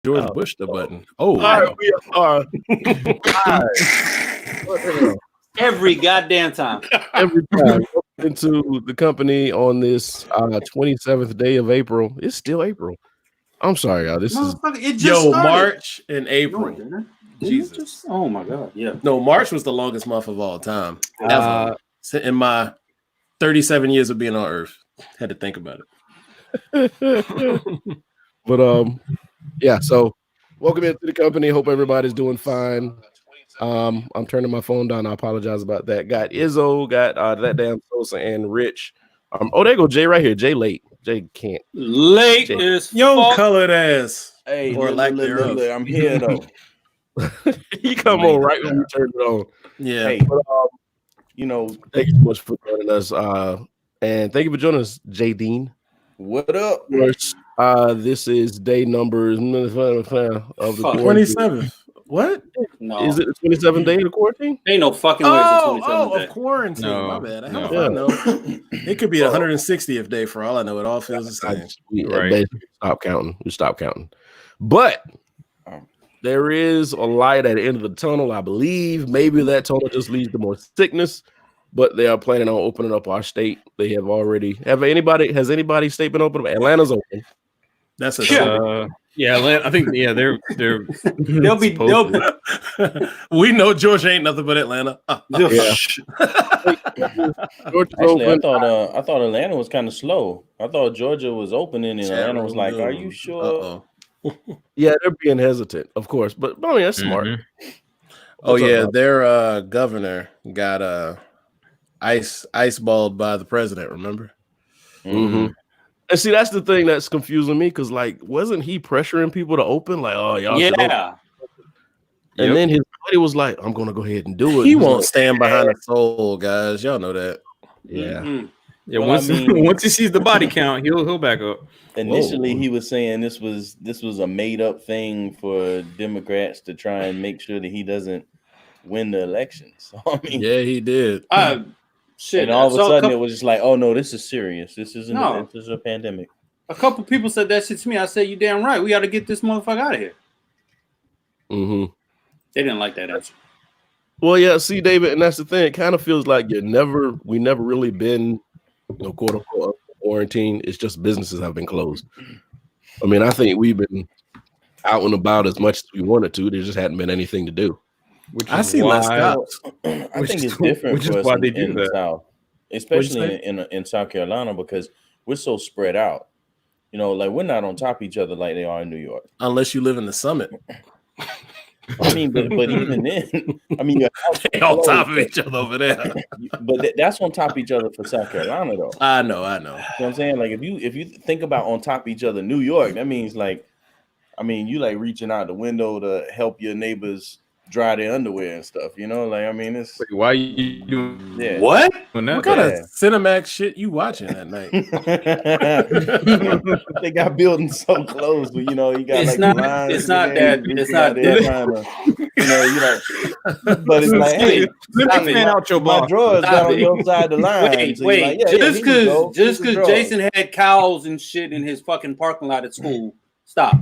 George Bush the button. Oh, All right, we are every goddamn time. every time into the company on this 27th day of April. It's still April. I'm sorry, y'all. This is Motherfucker, it just started. March and No, April. it didn't. Jesus. Oh my god, yeah. No, March was the longest month of all time ever. In my 37 years of being on Earth, had to think about it. But yeah. So welcome into the company. Hope everybody's doing fine. I'm turning my phone down. I apologize about that. Got Izzo, got that damn Sosa and Rich. Oh, there go Jay right here. Jay late. Jay can't. Late Jay. is Yo, colored ass. Hey, or lack thereof. I'm here though. He come on right when we turn it on. Yeah. Hey, But, you know, thank you so much for joining us. And thank you for joining us, Jay Dean. what up? This is day number of the quarantine. 27th. What? no. Is it the 27th day of the quarantine? Ain't no fucking way it's the 27th day. Of quarantine. No, My bad. How no. do I know? It could be the 160th day for all I know. It all feels the same. Right. Basically stop counting. We stop counting. But there is a light at the end of the tunnel, I believe. Maybe that tunnel just leads to more sickness, but they are planning on opening up our state. They have already. Has anybody's state been open? Atlanta's open. That's a Yeah, I think they're They'll be we know Georgia ain't nothing but Atlanta. Yeah. Actually, I thought Atlanta was kind of slow. I thought Georgia was opening and Atlanta was like, "Are you sure?" Yeah, they're being hesitant, of course, but I mean that's smart. Oh yeah, their governor got ice balled by the president. Remember? Mm-hmm. And see, that's the thing that's confusing me because, like, wasn't he pressuring people to open? Like, oh, y'all should open. And then his buddy was like, I'm going to go ahead and do it. He won't stand behind the soul, guys. Y'all know that. Yeah. Mm-hmm. Yeah, once he sees the body count, he'll back up. Initially, he was saying this was a made up thing for Democrats to try and make sure that he doesn't win the election. So I mean, yeah, he did. Shit. And all of a sudden, it was just like, oh no, this is serious. This isn't. This is a pandemic. A couple people said that shit to me. I said, "You damn right. We got to get this motherfucker out of here." Mm-hmm. They didn't like that answer. Well, yeah. See, David, and that's the thing. It kind of feels like we never really been, quote unquote, quarantine. It's just businesses have been closed. I mean, I think we've been out and about as much as we wanted to. There just hadn't been anything to do. I see less cops. I think it's different which for is us why they in do the that. South, especially in South Carolina, because we're so spread out. Like we're not on top of each other like they are in New York. Unless you live in the summit. I mean, but even then, I mean, you're they on top of each other over there. But that's on top of each other for South Carolina, though. I know. You know what I'm saying? Like if you think about on top of each other, New York, that means like, I mean, you like reaching out the window to help your neighbors dry their underwear and stuff. Like I mean, it's Wait, why you doing? Yeah. What? What kind of Cinemax shit you watching at night? They got buildings so close, but you got It's like not. It's lines not in there, that. you It's out not there that. trying to, but it's like, hey, Let me fan out your my boss. drawers Stop got on it. your side of the line. Wait, So you're like, just here you go. because Here's the drawers. Jason had cows and shit in his fucking parking lot at school. Stop.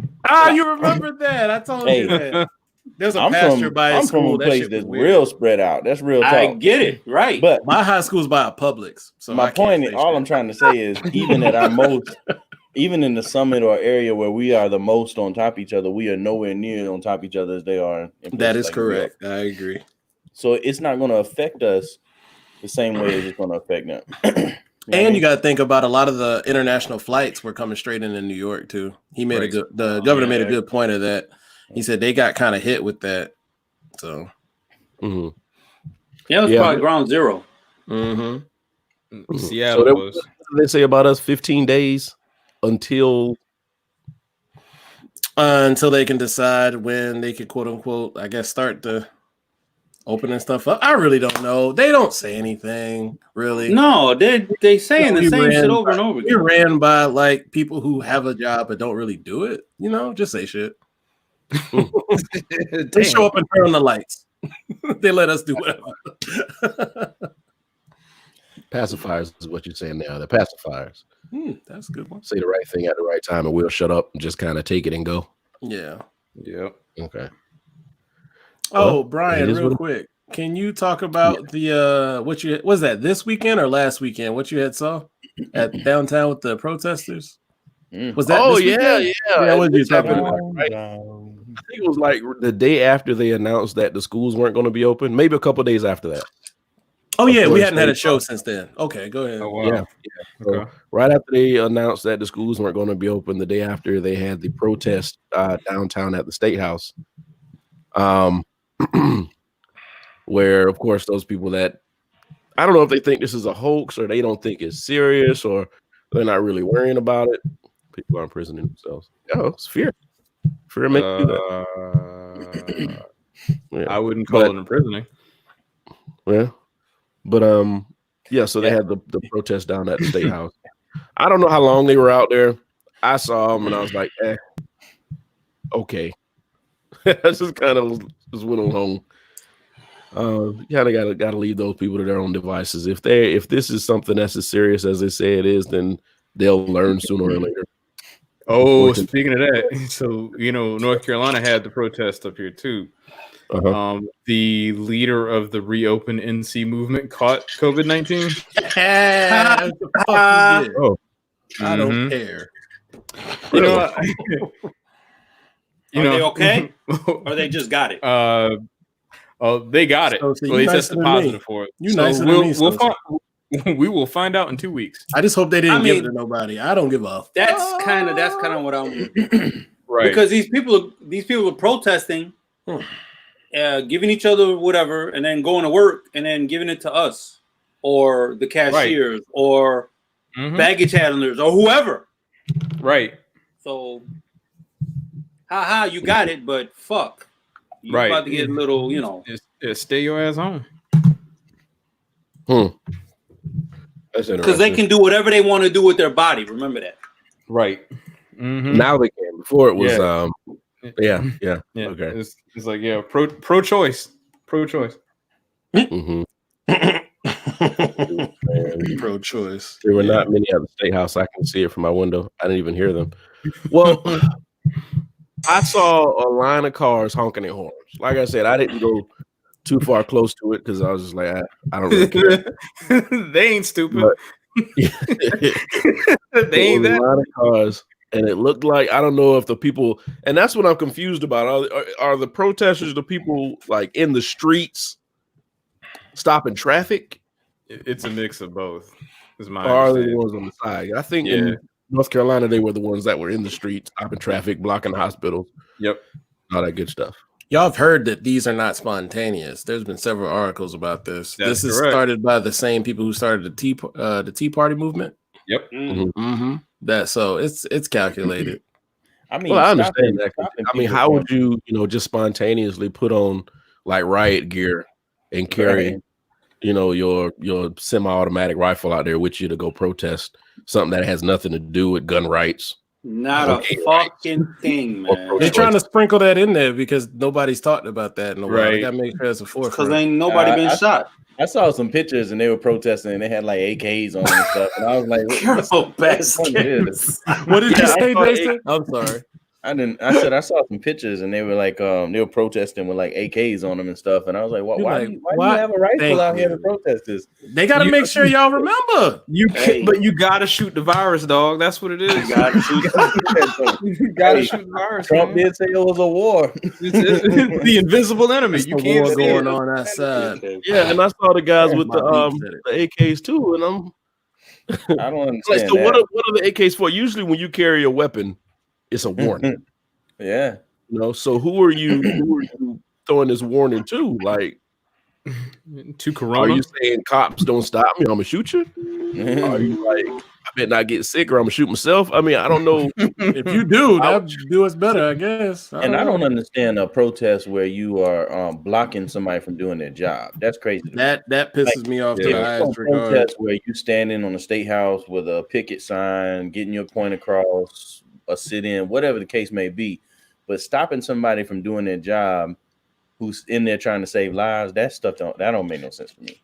You remember that? I told you that. There's a I'm pasture by his I'm from school. a That place shit that's was weird. real spread out. That's real talk. I get it, right? But My high school's by a Publix. So my point is, all I'm trying to say is, even at our most, even in the summit or area where we are the most on top of each other, we are nowhere near on top of each other as they are. That is correct. I agree. So it's not going to affect us the same way as it's going to affect them. And you got to think about a lot of the international flights were coming straight into New York too. The governor made a good point of that. He said they got kind of hit with that. So, yeah, it was probably ground zero. Mm-hmm. Seattle So was. what did they say about us? 15 days until they can decide when they could, quote unquote, I guess, start the opening stuff up. I really don't know. They don't say anything really. No, they saying the same shit over and over again. You're ran by like people who have a job but don't really do it. Just say shit. They show up and turn on the lights. They let us do whatever. pacifiers is what you're saying now. The pacifiers. That's a good one. Say the right thing at the right time and we'll shut up and just kind of take it and go. Yeah. Yep. Okay. Oh, Well, Brian, it is real what- quick. Can you talk about the what you was that this weekend or last weekend? What you had saw at downtown with the protesters? Was that Oh this yeah, weekend? yeah. Yeah, what you This talking happened, about? right? I think it was like the day after they announced that the schools weren't going to be open. Maybe a couple days after that. Oh yeah, we Florida hadn't had a State. show since then. Okay, go ahead. Oh wow. Yeah. So Okay. right after they announced that the schools weren't going to be open, the day after they had the protest downtown at the State House, where of course those people that I don't know if they think this is a hoax or they don't think it's serious or they're not really worrying about it. People are imprisoning themselves. Oh, it's fear. Fear makes you do that. Yeah. I wouldn't call But- it imprisoning. Yeah. But yeah, so they had the protest down at the State House. I don't know how long they were out there. I saw them and I was like, okay. I just kind of just went on home. You kind of gotta leave those people to their own devices. If this is something that's as serious as they say it is, then they'll learn sooner or later. Oh, speaking of that, so North Carolina had the protest up here too. Uh-huh. The leader of the Reopen NC movement caught COVID-19. Oh, I don't Mhm. care. You know, Are they okay? Or they just got it? They got it. So Well, you they nicer tested than positive me. for it. You nicer than me, We'll Sosa. we will find out in 2 weeks. I just hope they didn't I give mean- it to nobody. I don't give a That's kind of what I'm Right. because these people are protesting, giving each other whatever, and then going to work and then giving it to us or the cashiers or Mhm. baggage handlers or whoever. Right. So, haha, you got it, but fuck, you Right. about to get a little, Just stay your ass home. that's interesting. because they can do whatever they want to do with their body. Remember that. Right. Mhm. Now they can. Before it was Yeah. yeah. Yeah. Okay. It's like pro-choice. Pro-choice. Mm-hmm. pro-choice. There were not many at the State House. I can see it from my window. I didn't even hear them. Well, I saw a line of cars honking their horns. Like I said, I didn't go too far close to it because I was just like, I don't really care. They ain't stupid. But- They There ain't was that. a lot of cars, and it looked like I don't know if the people, and that's what I'm confused about. Are the protesters the people like in the streets stopping traffic, It's a mix of both. Is my or are they the understanding. ones on the side? I think Yeah. in North Carolina they were the ones that were in the streets stopping traffic, blocking hospitals, Yep. all that good stuff. Y'all have heard that these are not spontaneous. There's been several articles about this. That's this is correct. started by the same people who started the Tea Party movement. Yep. Mm-hmm. That so it's calculated. I mean, Well, I stopping- understand that. stopping I mean, people how from- would you, just spontaneously put on like riot gear and carry, Right. your semi-automatic rifle out there with you to go protest something that has nothing to do with gun rights? Not Okay, a fucking thing, man. Or They're trying to sprinkle that in there because nobody's talked about that in a while. They Right. gotta make sure it's a Because forefront. ain't nobody been shot. I saw some pictures and they were protesting and they had like AKs on and stuff. And I was like, You're a what's the point of this? What did you Yeah, I say, thought Jason? I'm sorry. I said I saw some pictures and they were like they were protesting with like AKs on them and stuff. And I was like, You're why like, do you what? have a rifle Thank out here to you. protest this? They gotta You- make sure y'all remember. Hey. But you gotta shoot the virus, dog. That's what it is. You gotta shoot. You gotta Hey, shoot the virus. Trump man. did say it was a war. It's the invisible enemy. It's You the can't war see going it. on outside. Yeah, and I saw the guys with My beat said it. the AKs too, and I'm I don't like, understand so that. what are the AKs for? Usually, when you carry a weapon, it's a warning. Yeah. So who are you throwing this warning to? Like, To are Corona. you saying cops don't stop me? I'm gonna shoot you? Are you like, I better not get sick or I'm gonna shoot myself? I mean, I don't know. If you do, that'd do us better, I guess. And I don't know. understand a protest where you are blocking somebody from doing their job. That's crazy. to me. That pisses me off to If the you highest don't regard. protest where you standing on the state house with a picket sign, getting your point across, a sit-in, whatever the case may be, but stopping somebody from doing their job who's in there trying to save lives, that stuff don't make no sense for me.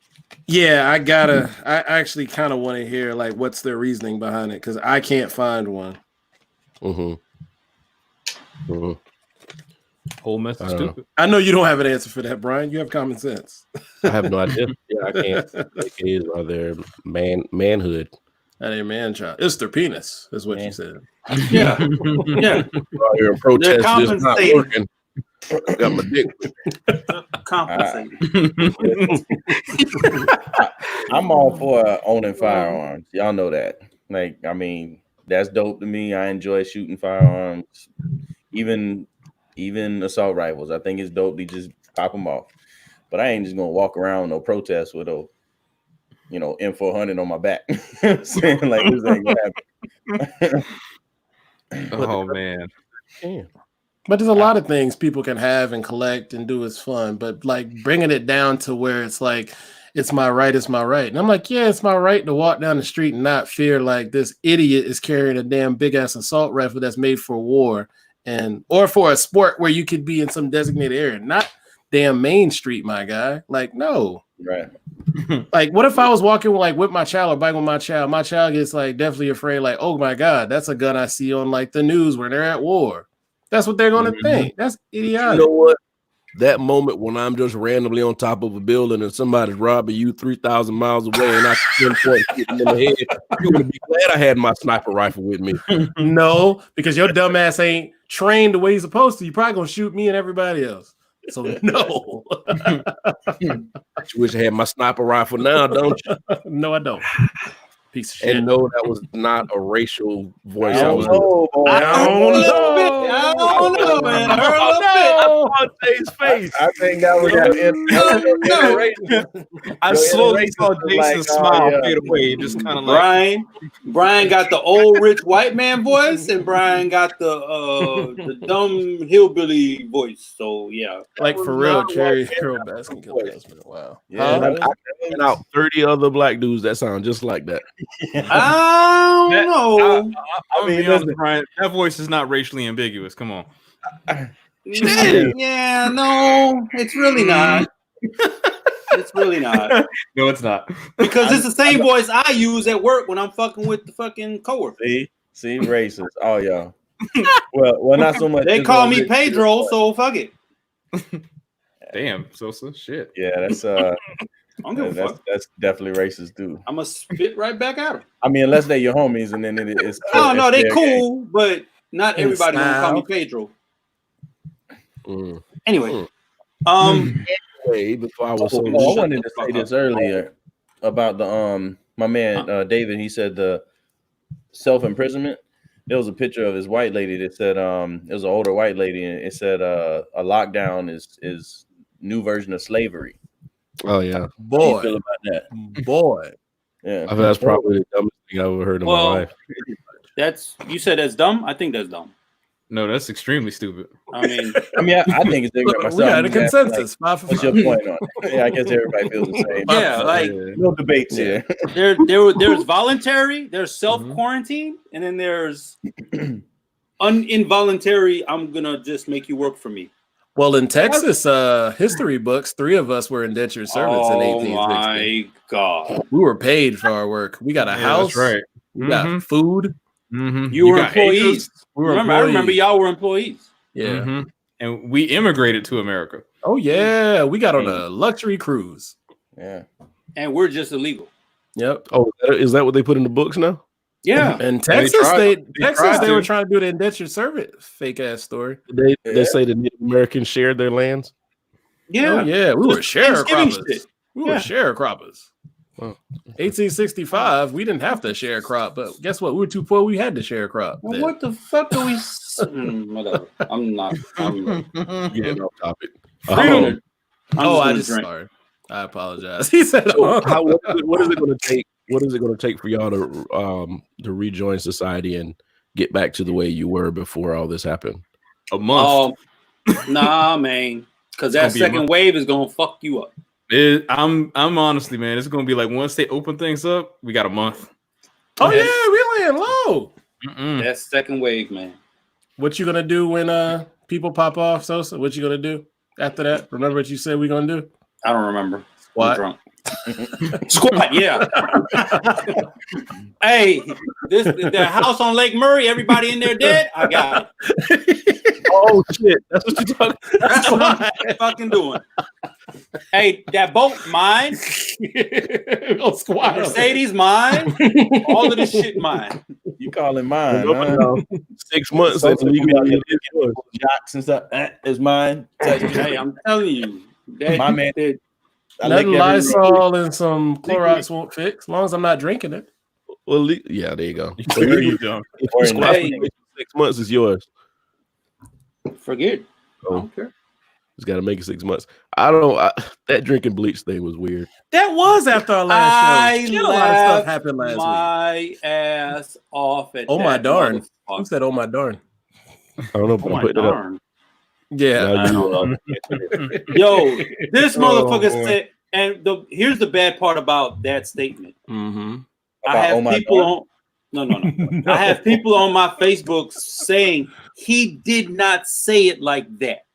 Yeah, I actually kind of want to hear like what's their reasoning behind it because I can't find one. Mhm. Mhm. Whole mess is stupid. I know you don't have an answer for that, Brian. You have common sense. I have no idea. Yeah, I can't. AKAs are their manhood. That ain't man child. It's their penis, is what you said. Yeah, yeah. Your protest is not compensating. working. I got my dick. Compensating. I'm all for owning firearms. Y'all know that. Like, I mean, that's dope to me. I enjoy shooting firearms, even assault rifles. I think it's dope to just pop them off. But I ain't just gonna walk around no protest with a, M400 on my back. Saying like this ain't gonna happen. Oh man. Yeah. But there's a lot of things people can have and collect and do as fun, but like bringing it down to where it's like, it's my right, it's my right. And I'm like, yeah, it's my right to walk down the street and not fear like this idiot is carrying a damn big ass assault rifle that's made for war or for a sport where you could be in some designated area, not damn Main Street, my guy. Like, no. Right. Like, what if I was walking like with my child or biking with my child gets like definitely afraid, like, oh my God, that's a gun I see on like the news where they're at war. That's what they're going to think. That's idiotic. You know what? That moment when I'm just randomly on top of a building and somebody's robbing you 3,000 miles away and I can pinpoint hitting in the head, you're going to be glad I had my sniper rifle with me. No, because your dumb ass ain't trained the way you're supposed to. You're probably going to shoot me and everybody else. So no. You wish I had my sniper rifle now, don't you? No, I don't. Piece of shit. And no, that was not a racial voice. I don't know, boy. I don't know, man. I heard a little bit. On Jay's face. I think that was I slowly saw Jason smile fade away, just kind of like Brian got the old rich white man voice, and Brian got the dumb hillbilly voice. So yeah, like for real, Cherry Hero Baskin killed us. Wow. Yeah, And out 30 other black dudes that sound just like that. I don't know. I mean, honest, Brian, that voice is not racially ambiguous. Come on. Yeah, no, it's really not. It's really not. No, it's not. Because it's the same voice I use at work when I'm fucking with the fucking coworker. See, racist. Oh, y'all. Well, not so much. They call me Pedro, so fuck it. Damn, Sosa, shit. Yeah, that's I don't give a fuck. That's definitely racist too. I'm gonna spit right back at them. I mean, unless they're your homies, and then it's. Oh no, they their cool, game. but not everybody gonna call me Pedro. Anyway, Anyway, before I was I wanted to say this earlier about the my man David. He said the self-imprisonment. There was a picture of his white lady that said it was an older white lady, and it said a lockdown is new version of slavery. Oh yeah, boy. How you feel about that? Boy. Yeah, I think that's probably the dumbest thing I've ever heard in my life. you said that's dumb. I think that's dumb. No, that's extremely stupid. I mean, I think it's ignorant myself. We had a consensus. Like, what's your point on it? Yeah, I guess everybody feels the same. yeah, like no debates here. there's voluntary, there's self-quarantine, and then there's involuntary. I'm gonna just make you work for me. Well, in Texas history books, 3 of us were indentured servants in 1860. Oh my God. We were paid for our work. We got a house. That's right. We got food. You were employees. We were I remember y'all were employees. Yeah. And we immigrated to America. Oh yeah, we got on a luxury cruise. Yeah. And we're just illegal. Yep. Oh, is that what they put in the books now? Yeah. In Texas, they were trying to do the indentured servant fake ass story. They say the Native Americans shared their lands. Yeah. Oh, yeah. We were Thanksgiving sharecroppers. shit. We were sharecroppers. Wow. 1865, we didn't have to sharecrop, but guess what? We were too poor. We had to sharecrop. Well, what the fuck are we? Whatever. I'm Getting off topic. I just sorry. I apologize. He said, So what is it going to take? What is it going to take for y'all to rejoin society and get back to the way you were before all this happened? A month. Nah, man. Because that second wave is gonna fuck you up. I'm honestly, man, it's gonna be like once they open things up, we got a month. Oh yeah, we laying low. That second wave, man. What you gonna do when people pop off, Sosa? What you gonna do after that? Remember what you said we gonna do? I don't remember. What? I'm drunk. Squat, yeah. Hey, the house on Lake Murray, everybody in there dead? I got it. Oh shit, that's what you're talking. That's what I'm fucking doing. Hey, that boat, mine. Go squat. Mercedes, mine. All of this shit, mine. You call it mine? Huh? 6 months So and legally it is yours. Jocks and stuff. It's mine. Hey, I'm telling you, that, My man. that- Nothing Lysol and some Clorox won't fix, as long as I'm not drinking it. Well, yeah, there you go. There you go. If you squat Hey. for 6 months, it's yours. forget. I don't care. Just got to make it 6 months. That drinking bleach thing was weird. That was after our last show. I Shit, a lot of stuff happened last week. my ass off at Oh my that darn! motherfucker. Who said, "Oh my darn"? I don't know, Oh but I my put it up. darn. Yeah. Now Yo, this motherfucker boy. said, and here's the bad part about that statement. Mm-hmm. I have oh my people darn? on. No. I have people on my Facebook saying he did not say it like that.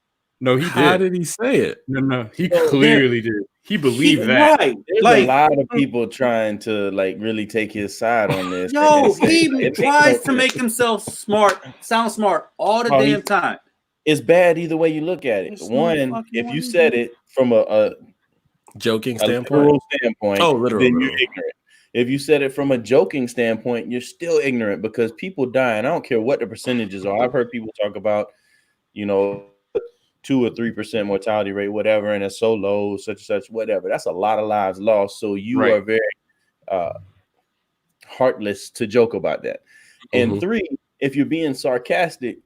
No, he How did. did he say it? No, he clearly did. He believed that. Right. There's Like, a lot of people trying to like really take his side on this. yo, and say- he it makes tries no to make sense. himself smart, sound smart all the Oh, damn time. It's bad either way you look at it. There's no One, fucking if way you to said do it from a Joking literal standpoint. standpoint, Oh, literal, then you're literal. ignorant. If you said it from a joking standpoint, you're still ignorant because people die, and I don't care what the percentages are. I've heard people talk about, 2 or 3% mortality rate, whatever, and it's so low, such and such, whatever. That's a lot of lives lost. So you Right. are very heartless to joke about that. And Mhm. 3, if you're being sarcastic,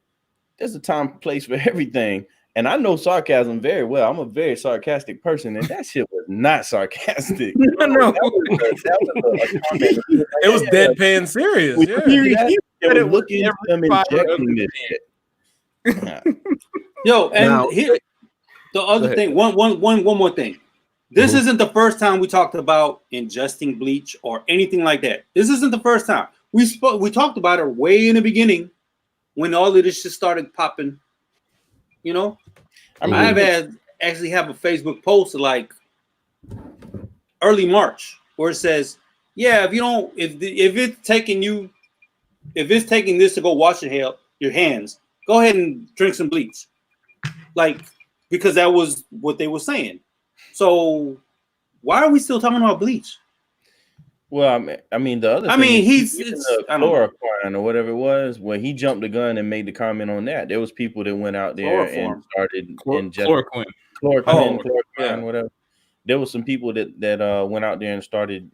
there's a time and place for everything. And I know sarcasm very well. I'm a very sarcastic person, and that shit was not sarcastic. No. That was a comment. It was deadpan serious. With Yeah. you, He it said was it with looking at them every fiber of injecting his this shit. Yo, and Now- the other ahead. thing, one more thing. This Mhm. isn't the first time we talked about ingesting bleach or anything like that. This isn't the first time. We talked about it way in the beginning when all of this shit started popping. I mean, I have actually have a Facebook post like early March where it says, "Yeah, if it's taking this to go wash your hands, go ahead and drink some bleach." Like, because that was what they were saying. So why are we still talking about bleach? well, I mean, the other. I thing mean, is, it's- even I the don't know. chloroquine or whatever it was, when he jumped the gun and made the comment on that, there was people that went out there and Chloroform. started injecting Chloroquine. chloroquine, yeah. whatever. There was some people that went out there and started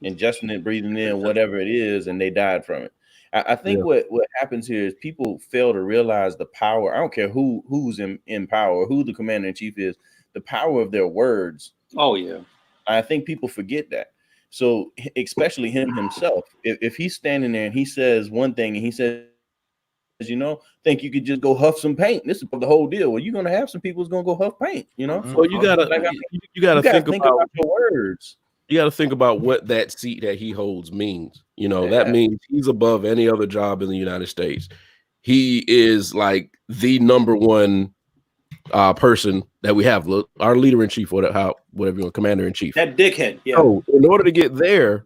ingesting it, breathing in whatever it is, and they died from it. I think what happens here is people fail to realize the power. I don't care who's in power, who the commander in chief is, the power of their words. Oh yeah. I think people forget that. So especially him himself, if he's standing there and he says one thing and he says, think you could just go huff some paint. This is the whole deal. Well, you're gonna have some people who's gonna go huff paint. Well, you gotta Like, you gotta think about your words. you got to think about what that seat that he holds means. That Yeah. means he's above any other job in the United States. He is like the number one person that we have. Look, our leader in chief, whatever you want, commander in chief. That dickhead. Yeah. So, in order to get there,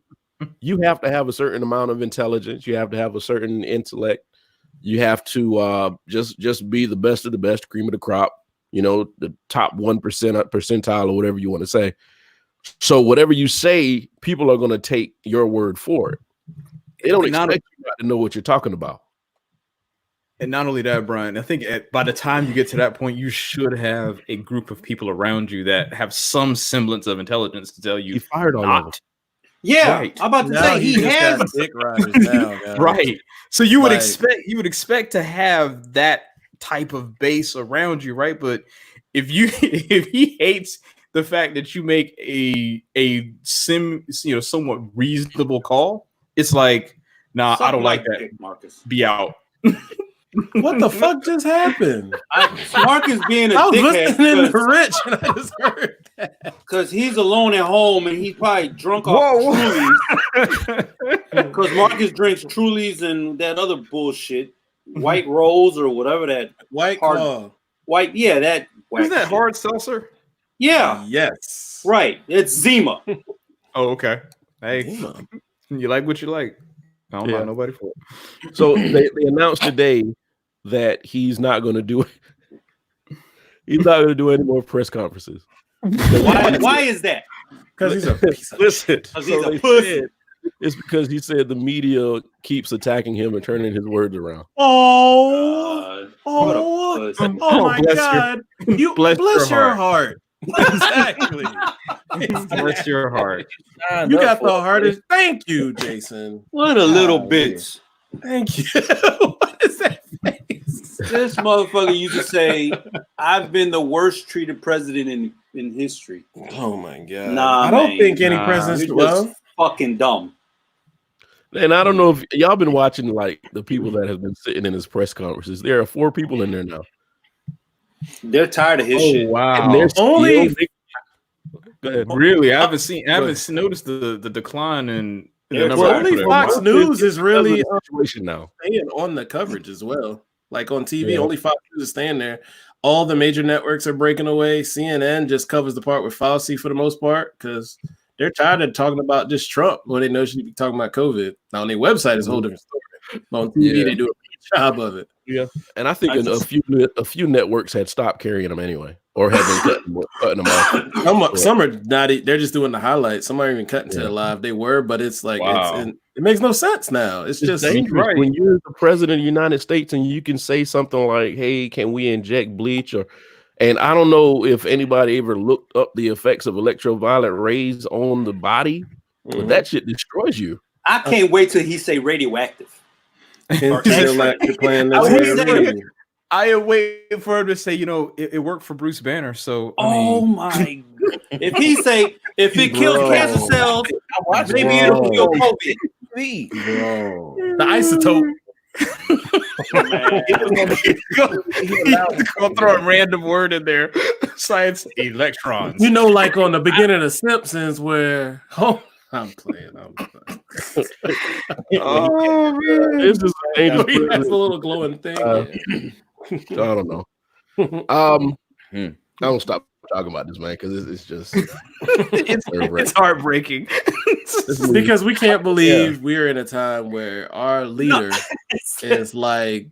you have to have a certain amount of intelligence. You have to have a certain intellect. You have to just be the best of the best, cream of the crop. The top 1% percentile or whatever you want to say. So whatever you say, people are going to take your word for it. They don't expect you not to know what you're talking about. And not only that, Brian, I think by the time you get to that point, you should have a group of people around you that have some semblance of intelligence to tell you He fired all of them. not. Yeah. Right. I'm about to Now say he just has. got dick riders now, guys. Right. So you would Like- expect to have that type of base around you, right? But if he hates the fact that you make a somewhat reasonable call, it's like, nah, I don't like that. Marcus. Be out. What the fuck just happened? Marcus being a I was listening dickhead to Rich and I just heard that. because he's alone at home and he's probably drunk off Trulies. Because Marcus drinks Trulies and that other bullshit, White Rose or whatever that White Hard- Claw. white. Yeah, that. Who's whack that shit. hard seltzer? Yeah, Yes. right. It's Zima. Oh, okay. Hey, Zima. you like what you like. I don't Yeah. mind nobody for it. So they announced today that he's not going to do it. He's not going to do any more press conferences. Why is that? Because he's a piece of Listen, 'Cause he's a they pussy. said it's because he said the media keeps attacking him and turning his words around. Oh, What a oh, pussy. oh my bless God. You bless bless your your heart. Exactly. Bless your heart. You got the hardest. Thank you, Jason. What a little Golly. bitch. Thank you. What is that face? This motherfucker used to say, "I've been the worst treated president in history." Oh my God. Nah, I don't man. think any Nah. presidents. You're Well, just fucking dumb. And I don't know if y'all been watching like the people that have been sitting in his press conferences. There are 4 people in there now. They're tired of his Oh shit. wow! And they're Only- still- Go ahead. Really, I haven't noticed the decline in the Well, number. well, of only people. Fox News is really Because of the situation now. staying on the coverage as well. Like on TV, Yeah. only Fox News is staying there. All the major networks are breaking away. CNN just covers the part with Fauci for the most part because they're tired of talking about just Trump when they know she be talking about COVID. Now on their website is a whole different story. But on TV, Yeah. they do a good job of it. And I think I just- a few networks had stopped carrying them anyway, or had been cutting them off. Some are not. They're just doing the highlights. Some aren't even cutting to Yeah. the live. They were, but it's like Wow. it makes no sense now. It's just dangerous right. when you're the president of the United States and you can say something like, "Hey, can we inject bleach?" And I don't know if anybody ever looked up the effects of electroviolet rays on the body, but that shit destroys you. I can't wait till he say radioactive. Or X-ray. X-ray playing I this would game. say- I am waiting for him to say, it worked for Bruce Banner. So I Oh mean, my! If he say if it kills Bro. cancer cells, maybe Bro. it'll kill COVID. Bro. The isotope. he's gonna throw a random word in there. Science electrons. You know, like on the beginning of The Simpsons, where I'm playing. Oh man. This is a dangerous He has a president. little glowing thing. I don't know. I don't stop talking about this, man, because it's just It's heartbreaking. Because we can't believe we're in a time where our leader is like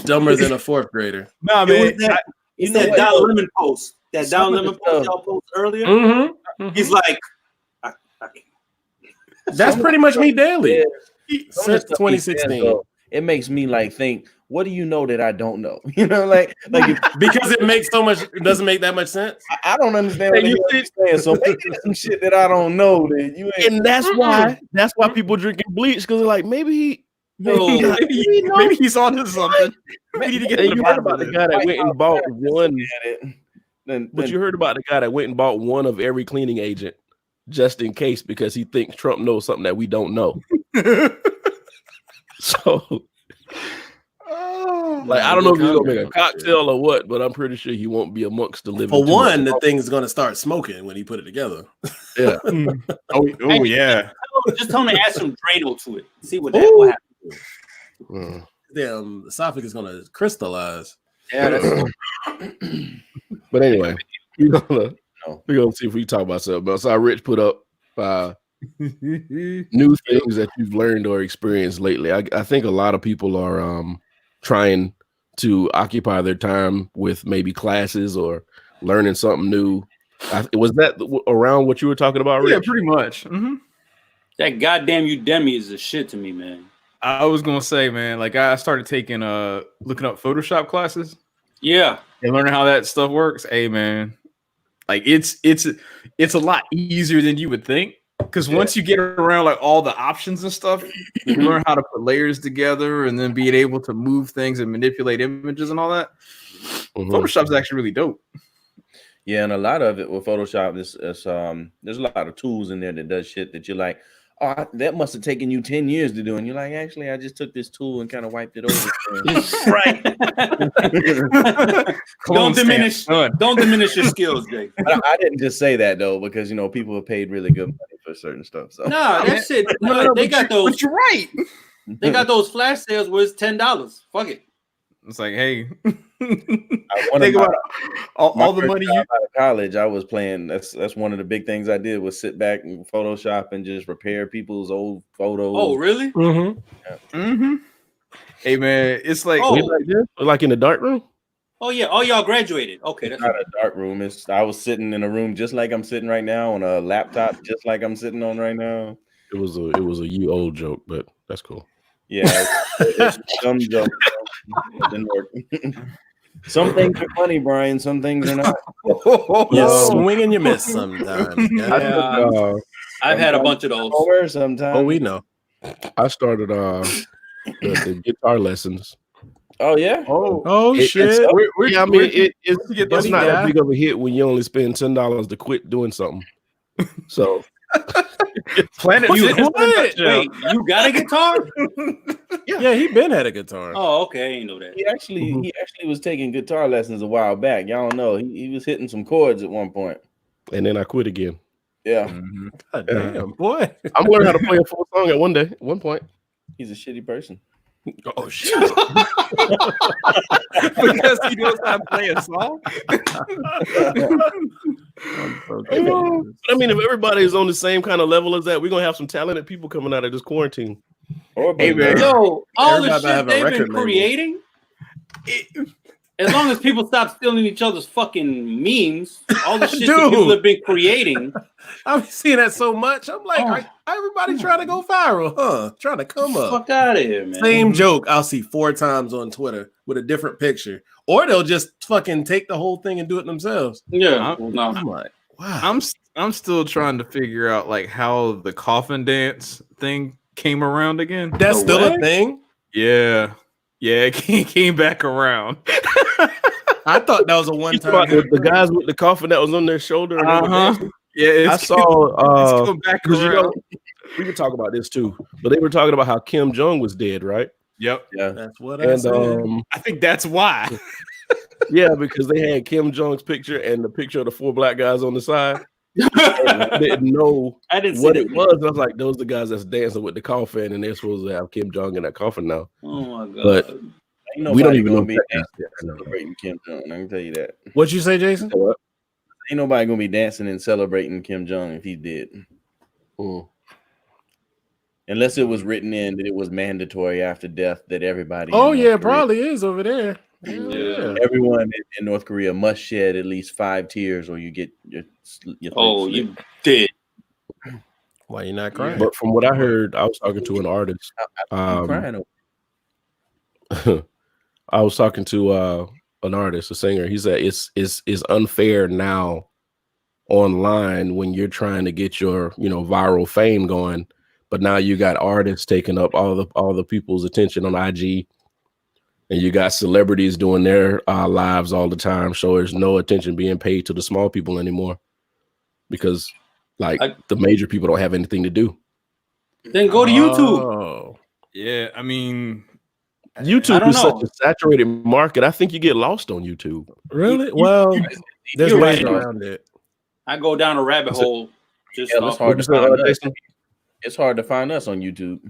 dumber than a 4th grader. Nah, It man. was that, You it's know that what? Don Lemon post. That Some Don of the Lemon post stuff- y'all post earlier. Mm-hmm. He's like, That's pretty much me daily Some of the since stuff he says, 2016. though, it makes me like think, what do you know that I don't know? You know, like if, Because it makes so much, it doesn't make that much sense. I don't understand what Hey, you're saying. So maybe there's some shit that I don't know that you ain't. and that's why people drinking bleach, because they're like, maybe no, Maybe he's onto something. We need to get Hey, to the you heard bottom about of the this. guy that went and bought one, Then but you heard about the guy that went and bought one of every cleaning agent just in case because he thinks Trump knows something that we don't know. So, like, I don't know if he's gonna make a cocktail or what, but I'm pretty sure he won't be amongst the living. For one, two. the thing's going to start smoking when he put it together. Yeah. Oh yeah. just tell him to add some Drano to it. See what will happen. Mm. Damn, esophagus is going to crystallize. yeah, that's, But anyway, we're gonna see if we talk about something else. So Rich put up new things that you've learned or experienced lately. I think a lot of people are trying to occupy their time with maybe classes or learning something new. Was that around what you were talking about, Rich? Yeah, pretty much. Mhm. That goddamn Udemy is a shit to me, man. I was gonna say, man, like I started taking looking up Photoshop classes Yeah, and learning how that stuff works. Hey man, like it's a lot easier than you would think. Because once you get around like all the options and stuff, you learn how to put layers together and then being able to move things and manipulate images and all that. Mhm. Photoshop's actually really dope. yeah, and a lot of it with Photoshop is there's a lot of tools in there that does shit that you're like, oh, that must have taken you 10 years to do, and you're like, actually, I just took this tool and kind of wiped it over. right. Clone diminish- stamp, done. Don't diminish your skills, Jake. I didn't just say that though, because people have paid really good money for certain stuff. So Nah, that shit. They got those. But you're right. They got those flash sales where it's $10. Fuck it. It's like, hey, one of think my- about all the first money job you. out of college, I was playing. That's one of the big things I did was sit back and Photoshop and just repair people's old photos. Oh, really? Mm-hmm. Mm-hmm. Hey man, it's like Oh. We like this? Like in the dark room? Oh yeah. Oh, y'all graduated. Okay, It's that's not a dark room. I was sitting in a room just like I'm sitting right now on a laptop, just like I'm sitting on right now. It was a you old joke, but that's cool. Yeah, it's some joke. Didn't work. Some things are funny, Brian. Some things are not. You swing and you miss sometimes. Yeah. I've had a bunch of those. Or sometimes. Oh, we know. I started the guitar lessons. Oh yeah. Oh It- shit. it's- Yeah, I mean, it's get it's those not guys? that big of a hit when you only spend $10 to quit doing something. So Planet You Fitness quit. Nutshell. Wait, you got a guitar? Yeah, he been had a guitar. Oh, okay. I didn't know that. He actually was taking guitar lessons a while back. Y'all don't know. He was hitting some chords at one point. and then I quit again. Yeah. Mhm. God damn, boy. I'm learning how to play a full song at one point. He's a shitty person. Oh shit. Because he knows how to play a song. But I mean, if everybody is on the same kind of level as that, we're gonna have some talented people coming out of this quarantine. Or Hey, man. Yo, all the Everybody shit have a they've been record label. creating. As long as people stop stealing each other's fucking memes, all the shit that Dude. people have been creating. I've seen that so much. I'm like, Oh. everybody trying to go viral, huh? Trying to come up. Fuck out of here, man. Same joke I'll see 4 times on Twitter with a different picture. Or they'll just fucking take the whole thing and do it themselves. Yeah. No. I'm like, wow. I'm still trying to figure out like how the coffin dance thing came around again. That's The still what? a thing? Yeah, it came back around. I thought that was a You one talking time. about the guys with the coffin that was on their shoulder. And they were dancing? Yeah, I it's saw. come back 'Cause, you around. know, we could talk about this too, but they were talking about how Kim Jong was dead, right? Yep, yeah. That's what I And said. I think that's why. yeah, because they had Kim Jong's picture and the picture of the 4 black guys on the side. I didn't know I didn't what see it that. was. I was like, those are the guys that's dancing with the coffin, and they're supposed to have Kim Jong in that coffin now. Oh my god. But Ain't we don't nobody even know gonna be that. dancing celebrating Kim Jong. I can tell you that. What'd you say, Jason? Ain't nobody gonna be dancing and celebrating Kim Jong if he did. Mm. Unless it was written in that it was mandatory after death that everybody. Oh in yeah, North Korea- probably is over there. Hell Yeah. Everyone in North Korea must shed at least 5 tears, or you get your throat Oh, slit. you did. Why you not crying? But from what I heard, I was talking to an artist. I'm crying over. I was talking to an artist, a singer. He said it's unfair now online when you're trying to get your viral fame going, but now you got artists taking up all the people's attention on IG, and you got celebrities doing their lives all the time. So there's no attention being paid to the small people anymore because the major people don't have anything to do. Then go to YouTube. Oh. Yeah, I mean, YouTube don't is such know. a saturated market. I think you get lost on YouTube. Really? Well, there's you're ways right. around it. I go down a rabbit hole. Just Yeah, it's off- hard to What'd you find say, us. Jason? It's hard to find us on YouTube.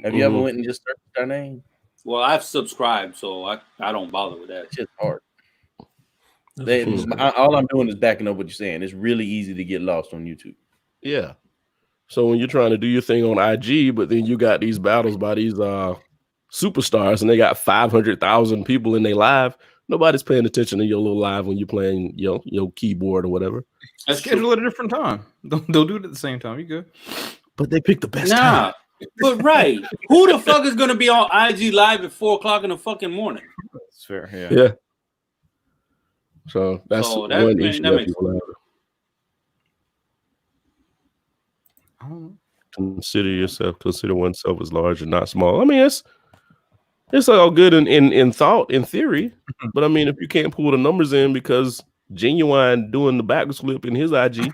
Have you ever Mhm. went and just searched our name? Well, I've subscribed, so I don't bother with that. It's just hard. Mhm. All I'm doing is backing up what you're saying. It's really easy to get lost on YouTube. Yeah. So when you're trying to do your thing on IG, but then you got these battles by these superstars, and they got 500,000 people in their live. Nobody's paying attention to your little live when you're playing your keyboard or whatever. That's schedule it at a different time. Don't do it at the same time. You good? But they pick the best Nah, time. but right. Who the fuck is gonna be on IG live at 4:00 in the fucking morning? That's fair. Yeah. Yeah. So that's So that- one man, issue that that makes people have. I don't know. Consider oneself as large and not small. I mean, it's all good in thought, in theory, but I mean, if you can't pull the numbers in because Genuine doing the backwards flip in his IG,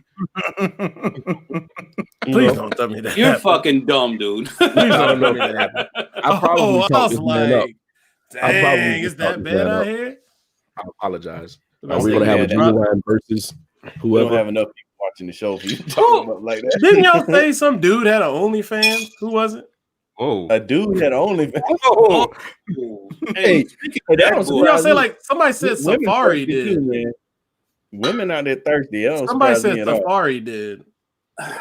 Please don't tell me that. You're fucking dumb, dude. Please don't tell me that happened. I probably I talked was this man up. like, I probably dang, is talked that this bad man out up. here? I apologize. That's We're gonna have a yeah, Genuine versus We don't whoever. have enough people watching the show for you to talk about like that. Didn't y'all say some dude had an OnlyFans? Who was it? Oh, A dude had OnlyFans. oh. Hey, That don't Y'all surprise say me. like somebody said Women Safari thirsty too, did. man. Women out there thirsty. That don't Somebody surprise me said at all. Safari did.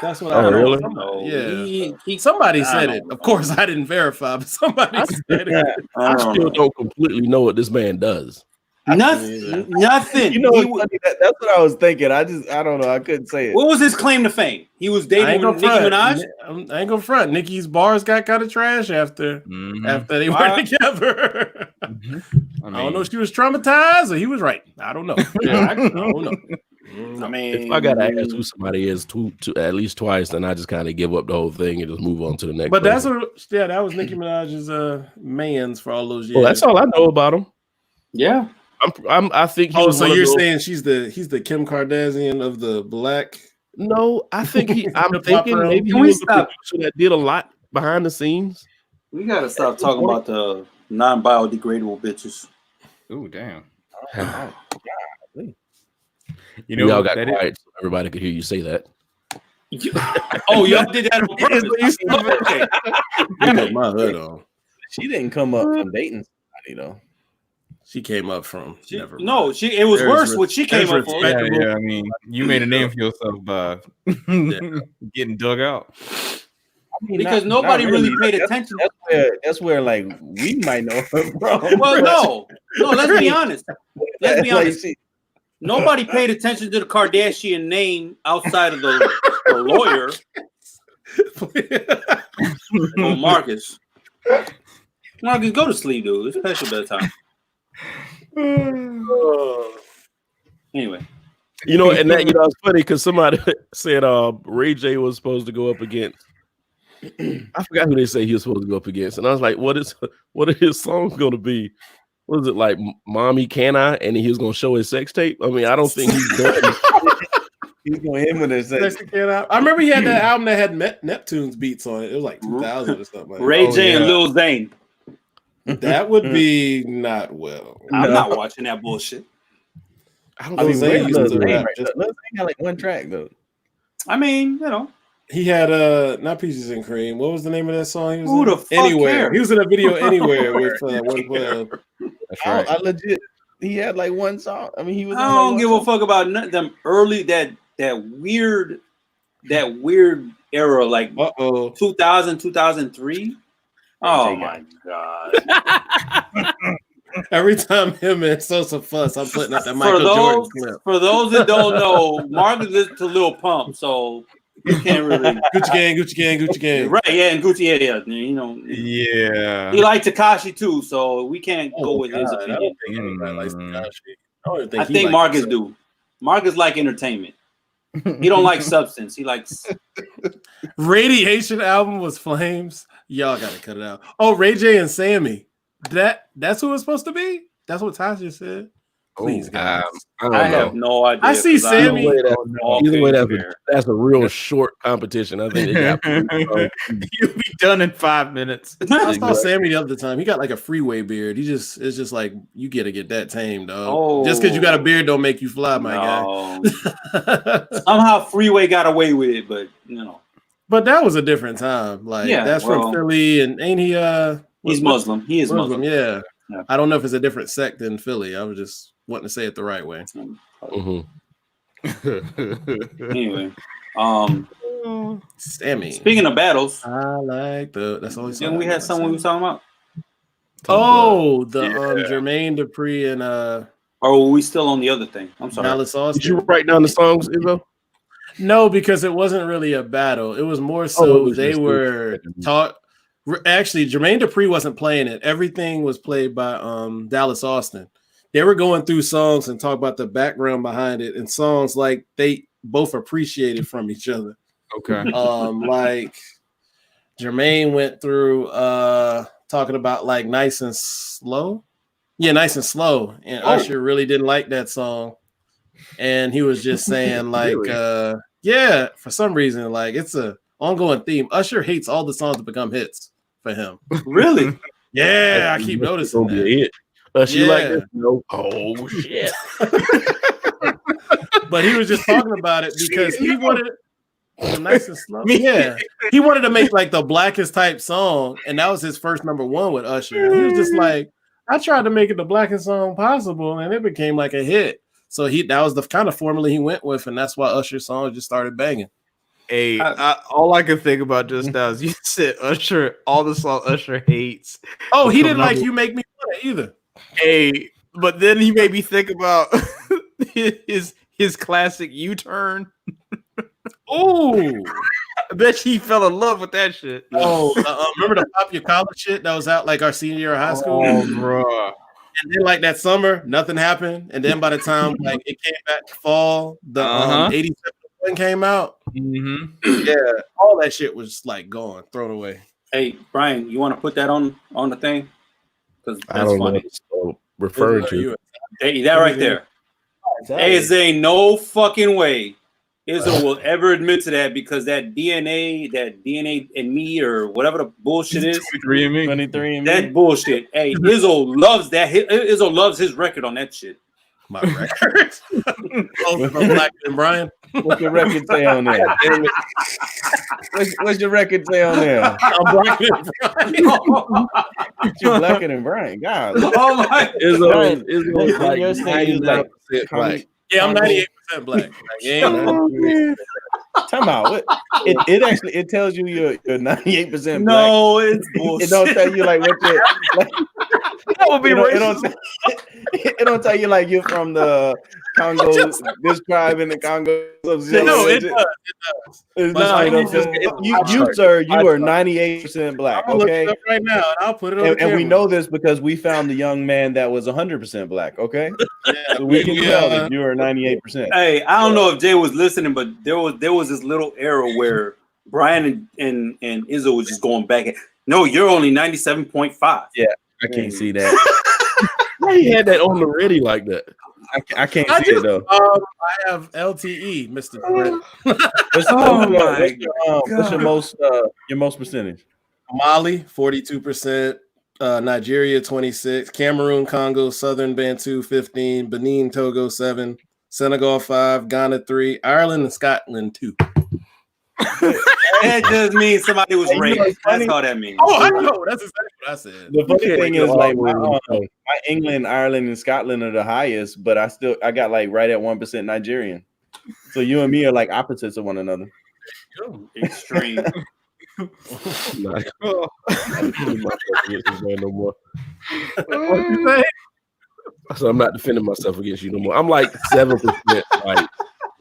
That's what Oh, I heard. really? Somebody, yeah. Somebody said it. Of course, I didn't verify, but somebody said it. I still don't completely know what this man does. Nothing. Nothing. You know, He what's wa- funny? That's what I was thinking. I don't know. I couldn't say it. what was his claim to fame? He was I dating ain't with gonna Nicki front. Minaj. I ain't gonna front. Nicki's bars got kind of trash after they were together. I I don't know if she was traumatized or he was right. I don't know. I don't know. I mean, If I gotta ask who somebody is to at least twice, then I just kind of give up the whole thing and just move on to the next. But that's person. what, yeah, that was Nicki Minaj's man's for all those years. Well, that's all I know about him. yeah. I think. Oh, He's so one of you're those- saying he's the Kim Kardashian of the black? No, I think I'm Hip-hop thinking realm. maybe he Can we was a stop? producer that did a lot behind the scenes. We gotta stop talking about the non-biodegradable bitches. Oh, damn. You We know, all got that is- quiet so everybody could hear you say that. Oh, y'all did that on purpose. Okay. I put my hood on. She didn't come up from dating somebody though. She came up from never mind. No, it was There's worse res- what she came there's up for. respect. yeah, I mean, you made a name for yourself by getting dug out. I mean, Because not nobody really paid That's- attention. That's where like we might know her from. Well, no. Let's be honest. Let's be Like, honest. she- Nobody paid attention to the Kardashian name outside of the lawyer or Marcus. Marcus, go to sleep, dude. It's past your bedtime. Anyway, You know, and that it's funny because somebody said Ray J was supposed to go up against. I forgot who they say he was supposed to go up against, and I was like, what are his songs going to be? What is it like, "Mommy Can I?" And he was going to show his sex tape. I mean, I don't think he's done. He's gonna hit with this. I remember he had that album that had Neptune's beats on it. It was like 2000 or something. Like Ray that. J and Lil Zane. That would be not well. I'm not watching that bullshit. I don't I know. mean, Zane where's used Lil to Zane rap. right now? Lil Zane got like one track though. I mean, you know. He had not Peaches and Cream. What was the name of that song? He was Who in? the fuck Anywhere. cares? He was in a video Anywhere with one. That's I right. legit. He had like one song. I mean, he was. I don't give a fuck about them early that weird era like 2000 2003. Oh my god. Every time him and Sosa fuss, I'm putting up that Michael Jordan clip. For those that don't know, Marcus listened to Lil Pump, so you can't really Gucci gang. right. Yeah, and Gucci, yeah. You know, Yeah. he liked Takashi too, so we can't go with his God, I opinion. don't think anybody likes Tekashi. I think Marcus do. Marcus like entertainment. He don't like substance. He likes Radiation album was Flames. Y'all gotta cut it out. Oh, Ray J and Sammy. That's who it's supposed to be? That's what Tasha said. Please, guys. I don't I know. have no idea. I see 'cause I Sammy- don't know Either way, anything. that's a real short competition. I think they got. You'll be done in 5 minutes. I saw Sammy the other time. He got like a freeway beard. It's just like you gotta get that tame, dog. Just because you got a beard don't make you fly, my guy. Somehow Freeway got away with it, but you know. But that was a different time. Like that's from Philly, and ain't he he's Muslim. He is Muslim. Yeah. Yeah. I don't know if it's a different sect than Philly. I was just wanting to say it the right way. Anyway, Sammy. speaking of battles, I like that's always. then we had someone we were talking about. Oh, the Jermaine Dupri and Or were we still on the other thing? I'm sorry. Dallas Austin. Did you write down the songs, Izzo? No, because it wasn't really a battle. It was more so they were taught. Actually, Jermaine Dupri wasn't playing it. Everything was played by Dallas Austin. They were going through songs and talk about the background behind it and songs like they both appreciated from each other. Okay. Like Jermaine went through talking about like Nice and Slow. Yeah, Nice and Slow. And Usher really didn't like that song. And he was just saying like yeah, for some reason, like it's a ongoing theme. Usher hates all the songs that become hits for him. Really? Yeah, I keep noticing Gonna be a that. hit. Usher like this? No. Oh shit. But he was just talking about it because he wanted Nice and slow. Me- Yeah, he wanted to make like the blackest type song, and that was his first #1 with Usher. And he was just like, I tried to make it the blackest song possible, and it became like a hit. So that was the kind of formula he went with, and that's why Usher's songs just started banging. Hey, all I can think about just now is you said Usher, all the song Usher hates. Oh, he didn't like You Make Me Wanna either. Hey, but then he made me think about his classic U-turn. Oh, I bet he fell in love with that shit. Remember the Pop Your Collar shit that was out like our senior year of high school? Oh, bro. And then like that summer, nothing happened. And then by the time like it came back to fall, the 87 one came out. Mm-hmm. Yeah, all that shit was like gone, thrown away. Hey, Brian, you want to put that on the thing? Because I that's don't know funny. what it's referring to. Hey, that right there. Hey, there ain't no fucking way Izzo will ever admit to that because that DNA in me or whatever the bullshit is. 23 and That bullshit. Hey, Izzo loves that. Izzo loves his record on that shit. My record. From Black and Brian. What's your record say on there? What's your record say on there? I'm Black and Brian. You're blacker than Brian. God. Oh my! Izzo like You're saying 99% black. Yeah, I'm 98% black. Like, yeah, Time out. It tells you you're 98% black. No, it's bullshit. It don't tell you like what you're like. That would be racist. It don't tell you like you're from the Congo, this tribe in the Congo. No, it does. It's But not. like, It don't you sir, you are 98% black. I'm gonna look Okay, it up right now, and I'll put it on. and we know this because we found the young man that was 100% black. Okay, Yeah, so we can tell that you are 98%. Hey, I don't know if Jay was listening, but there was this little era where Brian and Izzo was just going back. No, you're only 97.5. Yeah, I can't see that. Why he had that on the ready like that? I can't see it though. I have LTE, Mr. Brent. What's your most percentage? Mali 42%, Nigeria 26%, Cameroon, Congo, Southern Bantu 15%, Benin, Togo 7%, Senegal 5%, Ghana 3%, Ireland and Scotland 2%. That just means somebody was Hey, raped. you know, That's all that means. Oh, I know. That's exactly what I said. The funny thing is, like, my my England, Ireland, and Scotland are the highest, but I got like right at 1% Nigerian. So you and me are like opposites of one another. Extreme. I no more. What you say? So I'm not defending myself against you no more. I'm like 7%. Like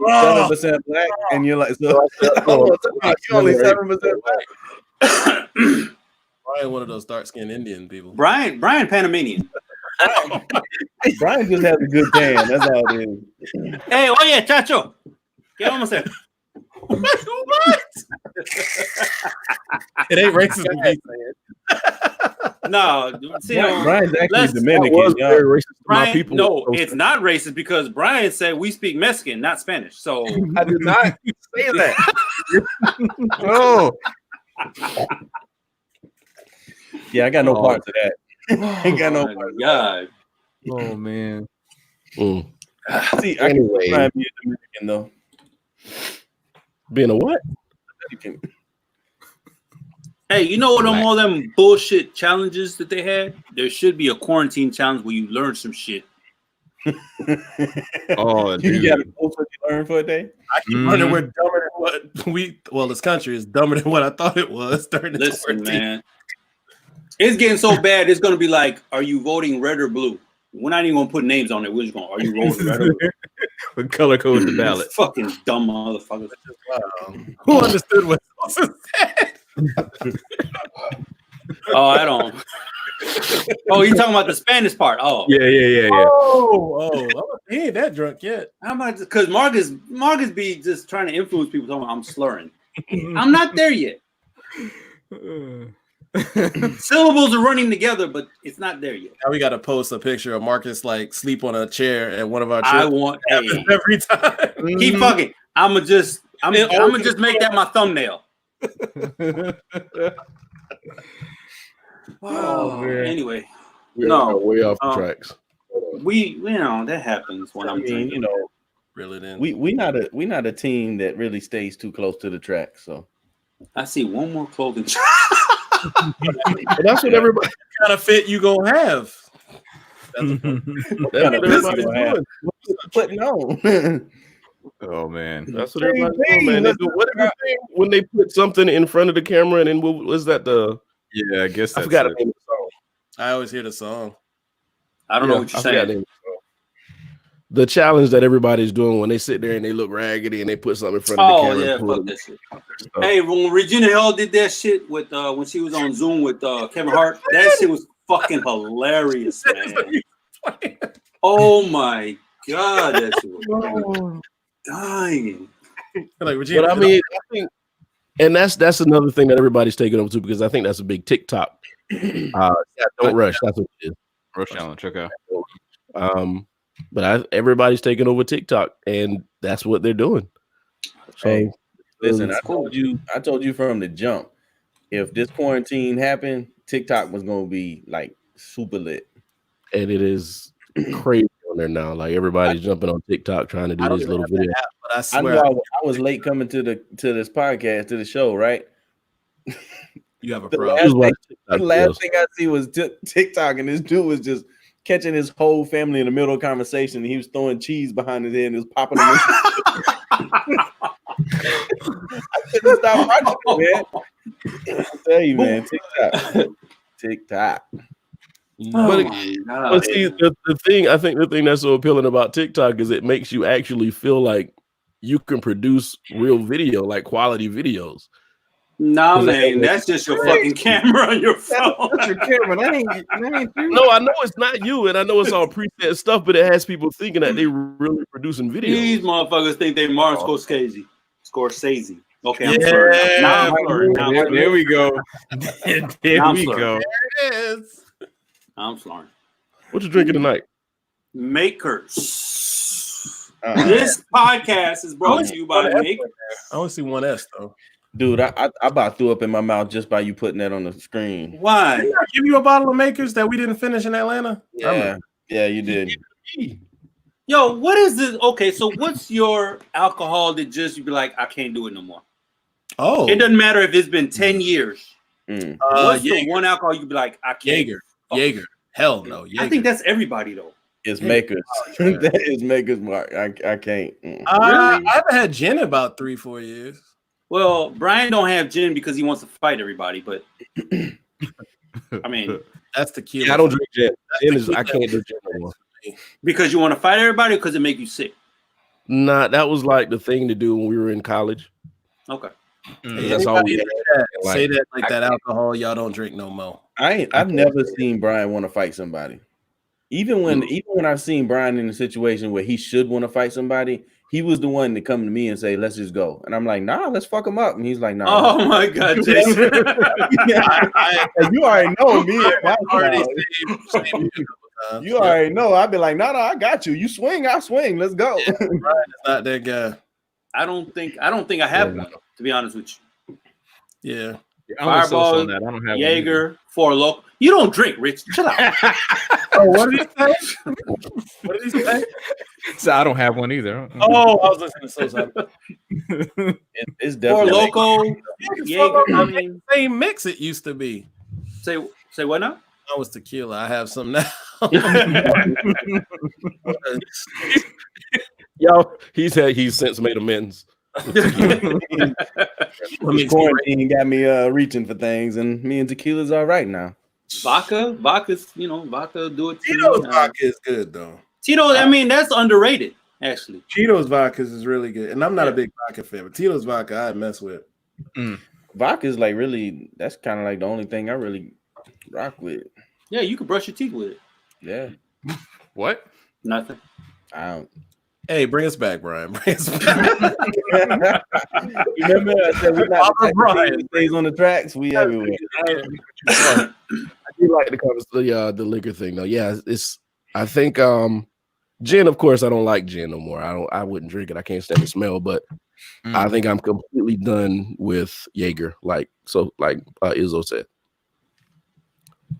7% black, and you're like, so you're only 7% black. Brian, one of those dark-skinned Indian people. Brian Panamanian. Brian just has a good tan. That's all it is. Hey, oye, chacho. ¿Qué vamos a hacer? What? It ain't racist to be saying. No, see, Brian's actually let's- that Dominican. was y'all. very racist to my Brian, people. no, it's not racist because Brian said we speak Mexican, not Spanish. So I did not say that. Oh, Yeah, I got no parts of that. Ain't got no my parts. God. oh man. Mm. See, I Anyway. can try and be a Dominican though. Being a what? Dominican. Hey, you know what? On all them bullshit challenges that they had, there should be a quarantine challenge where you learn some shit. Oh, You dude. got a post what you learn for a day? I keep learning we're dumber than what this country is dumber than what I thought it was during the Listen, 14. man, it's getting so bad. It's gonna be like, are you voting red or blue? We're not even gonna put names on it. We're just going, are you voting red or blue? We color code the ballot. Fucking dumb motherfuckers. Wow. Who understood what Sosa said? Oh, I don't. Oh, you talking about the Spanish part? Oh, Yeah. He ain't that drunk yet. how about because Marcus be just trying to influence people. Talking about I'm slurring. I'm not there yet. Syllables are running together, but it's not there yet. Now we got to post a picture of Marcus like sleep on a chair at one of our I trips. want a. Every time. Keep fucking. I'm gonna just make that my thumbnail. Oh, man. anyway, We're No. way off the tracks. we that happens when I I'm mean, drinking. you know, reel it in. We not a team that really stays too close to the track. So I see one more clothing. But that's what everybody. kind of fit you gonna have. That's what What everybody's gonna have? doing. putting on. Oh man. That's what everybody's doing, man. They do whatever when they put something in front of the camera, and then what was that? Yeah, I guess I that's forgot it. the name of the song. I always hear the song. I don't know what you're I forgot the saying. name of the song. The challenge that everybody's doing when they sit there and they look raggedy and they put something in front of the Oh camera. yeah, and pull fuck it. that shit. Hey, when Regina Hall did that shit with when she was on Zoom with Kevin Hart, that shit was fucking hilarious, man. Oh my god, that shit was dying. Like Regina, But I mean, I think, and that's another thing that everybody's taking over to, because I think that's a big TikTok. Don't rush. That's what it is. Rush challenge. Okay. But everybody's taking over TikTok, and that's what they're doing. So Hey, listen, I told you from the jump, if this quarantine happened, TikTok was gonna be like super lit. and it is crazy on there now. Like everybody's jumping on TikTok trying to do these little videos. but I I swear know I was late coming to this podcast, to the show, right? you have a The problem. last thing I see was TikTok, and this dude was just catching his whole family in the middle of conversation, and he was throwing cheese behind his head and was popping them. I couldn't stop watching it, man. I tell you, man, TikTok. But, but see, the thing that's so appealing about TikTok is it makes you actually feel like you can produce real video, like quality videos. Nah, man, that's just your fucking camera on your phone. That's your camera. That ain't you. No, I know it's not you, and I know it's all preset stuff, but it has people thinking that they're really producing videos. These motherfuckers think they Martin Scorsese. Okay, I'm Yeah. sorry. Now I'm slurring. There we go. There I'm we sorry. go. There it is. I'm slurring. What you drinking tonight? Makers. This podcast is brought to you by Makers. I only see one S though. Dude, I about threw up in my mouth just by you putting that on the screen. Why? Didn't I give you a bottle of Makers that we didn't finish in Atlanta? Yeah, you did. Yo, what is this? Okay, so what's your alcohol that just you be like, I can't do it no more? Oh, It doesn't matter if it's been 10 years. What's the Jaeger. one alcohol you be like, I can't? Jaeger. Hell no. Jaeger. I think that's everybody though. It's Makers. That is Makers, Mark. I can't. I haven't had gin in about 3-4 years. Well, Brian don't have gin because he wants to fight everybody, but I mean, That's tequila. Yeah, I don't drink gin. I can't do gin no more. because you want to fight everybody, because it make you sick. Nah, that was like the thing to do when we were in college. Okay. That's all we Say that like that alcohol y'all don't drink no more. I've never seen Brian want to fight somebody. Even when I've seen Brian in a situation where he should want to fight somebody, he was the one to come to me and say, "Let's just go." And I'm like, "Nah, let's fuck him up." And he's like, "Nah." Oh my God, Jason. You already know me. You You already know. I'd be like, "No, I got you. You swing, I swing. Let's go." not that guy. I don't think I have one, to be honest with you. Yeah. Fireball, I don't have one either. Jaeger, Four Loko. You don't drink, Rich. Chill out. Oh, what did he say? What did he say? So I don't have one either. Oh, I was listening to so sorry. It's Four definitely Loko, Jaeger. I mean, Same mix it used to be. say what now? I was tequila. I have some now. Yo, he's since made amends. quarantine got me reaching for things, and me and tequila's all right now. Vodka's, vodka do it. Cheetos vodka is good though. Tito, I mean, that's underrated, actually. Cheetos vodka is really good, and I'm not a big vodka fan, but Tito's vodka I mess with. Vodka is like really. That's kind of like the only thing I really rock with. Yeah, you can brush your teeth with it. Yeah, What? Nothing. I don't. Hey, bring us back, Brian. Bring us back. Remember, I said we're not the type of Brian. team that stays on the tracks. We everywhere. I do like the liquor thing though. Yeah, I think gin, of course, I don't like gin no more. I wouldn't drink it. I can't stand the smell, but I think I'm completely done with Jaeger, like Izzo said.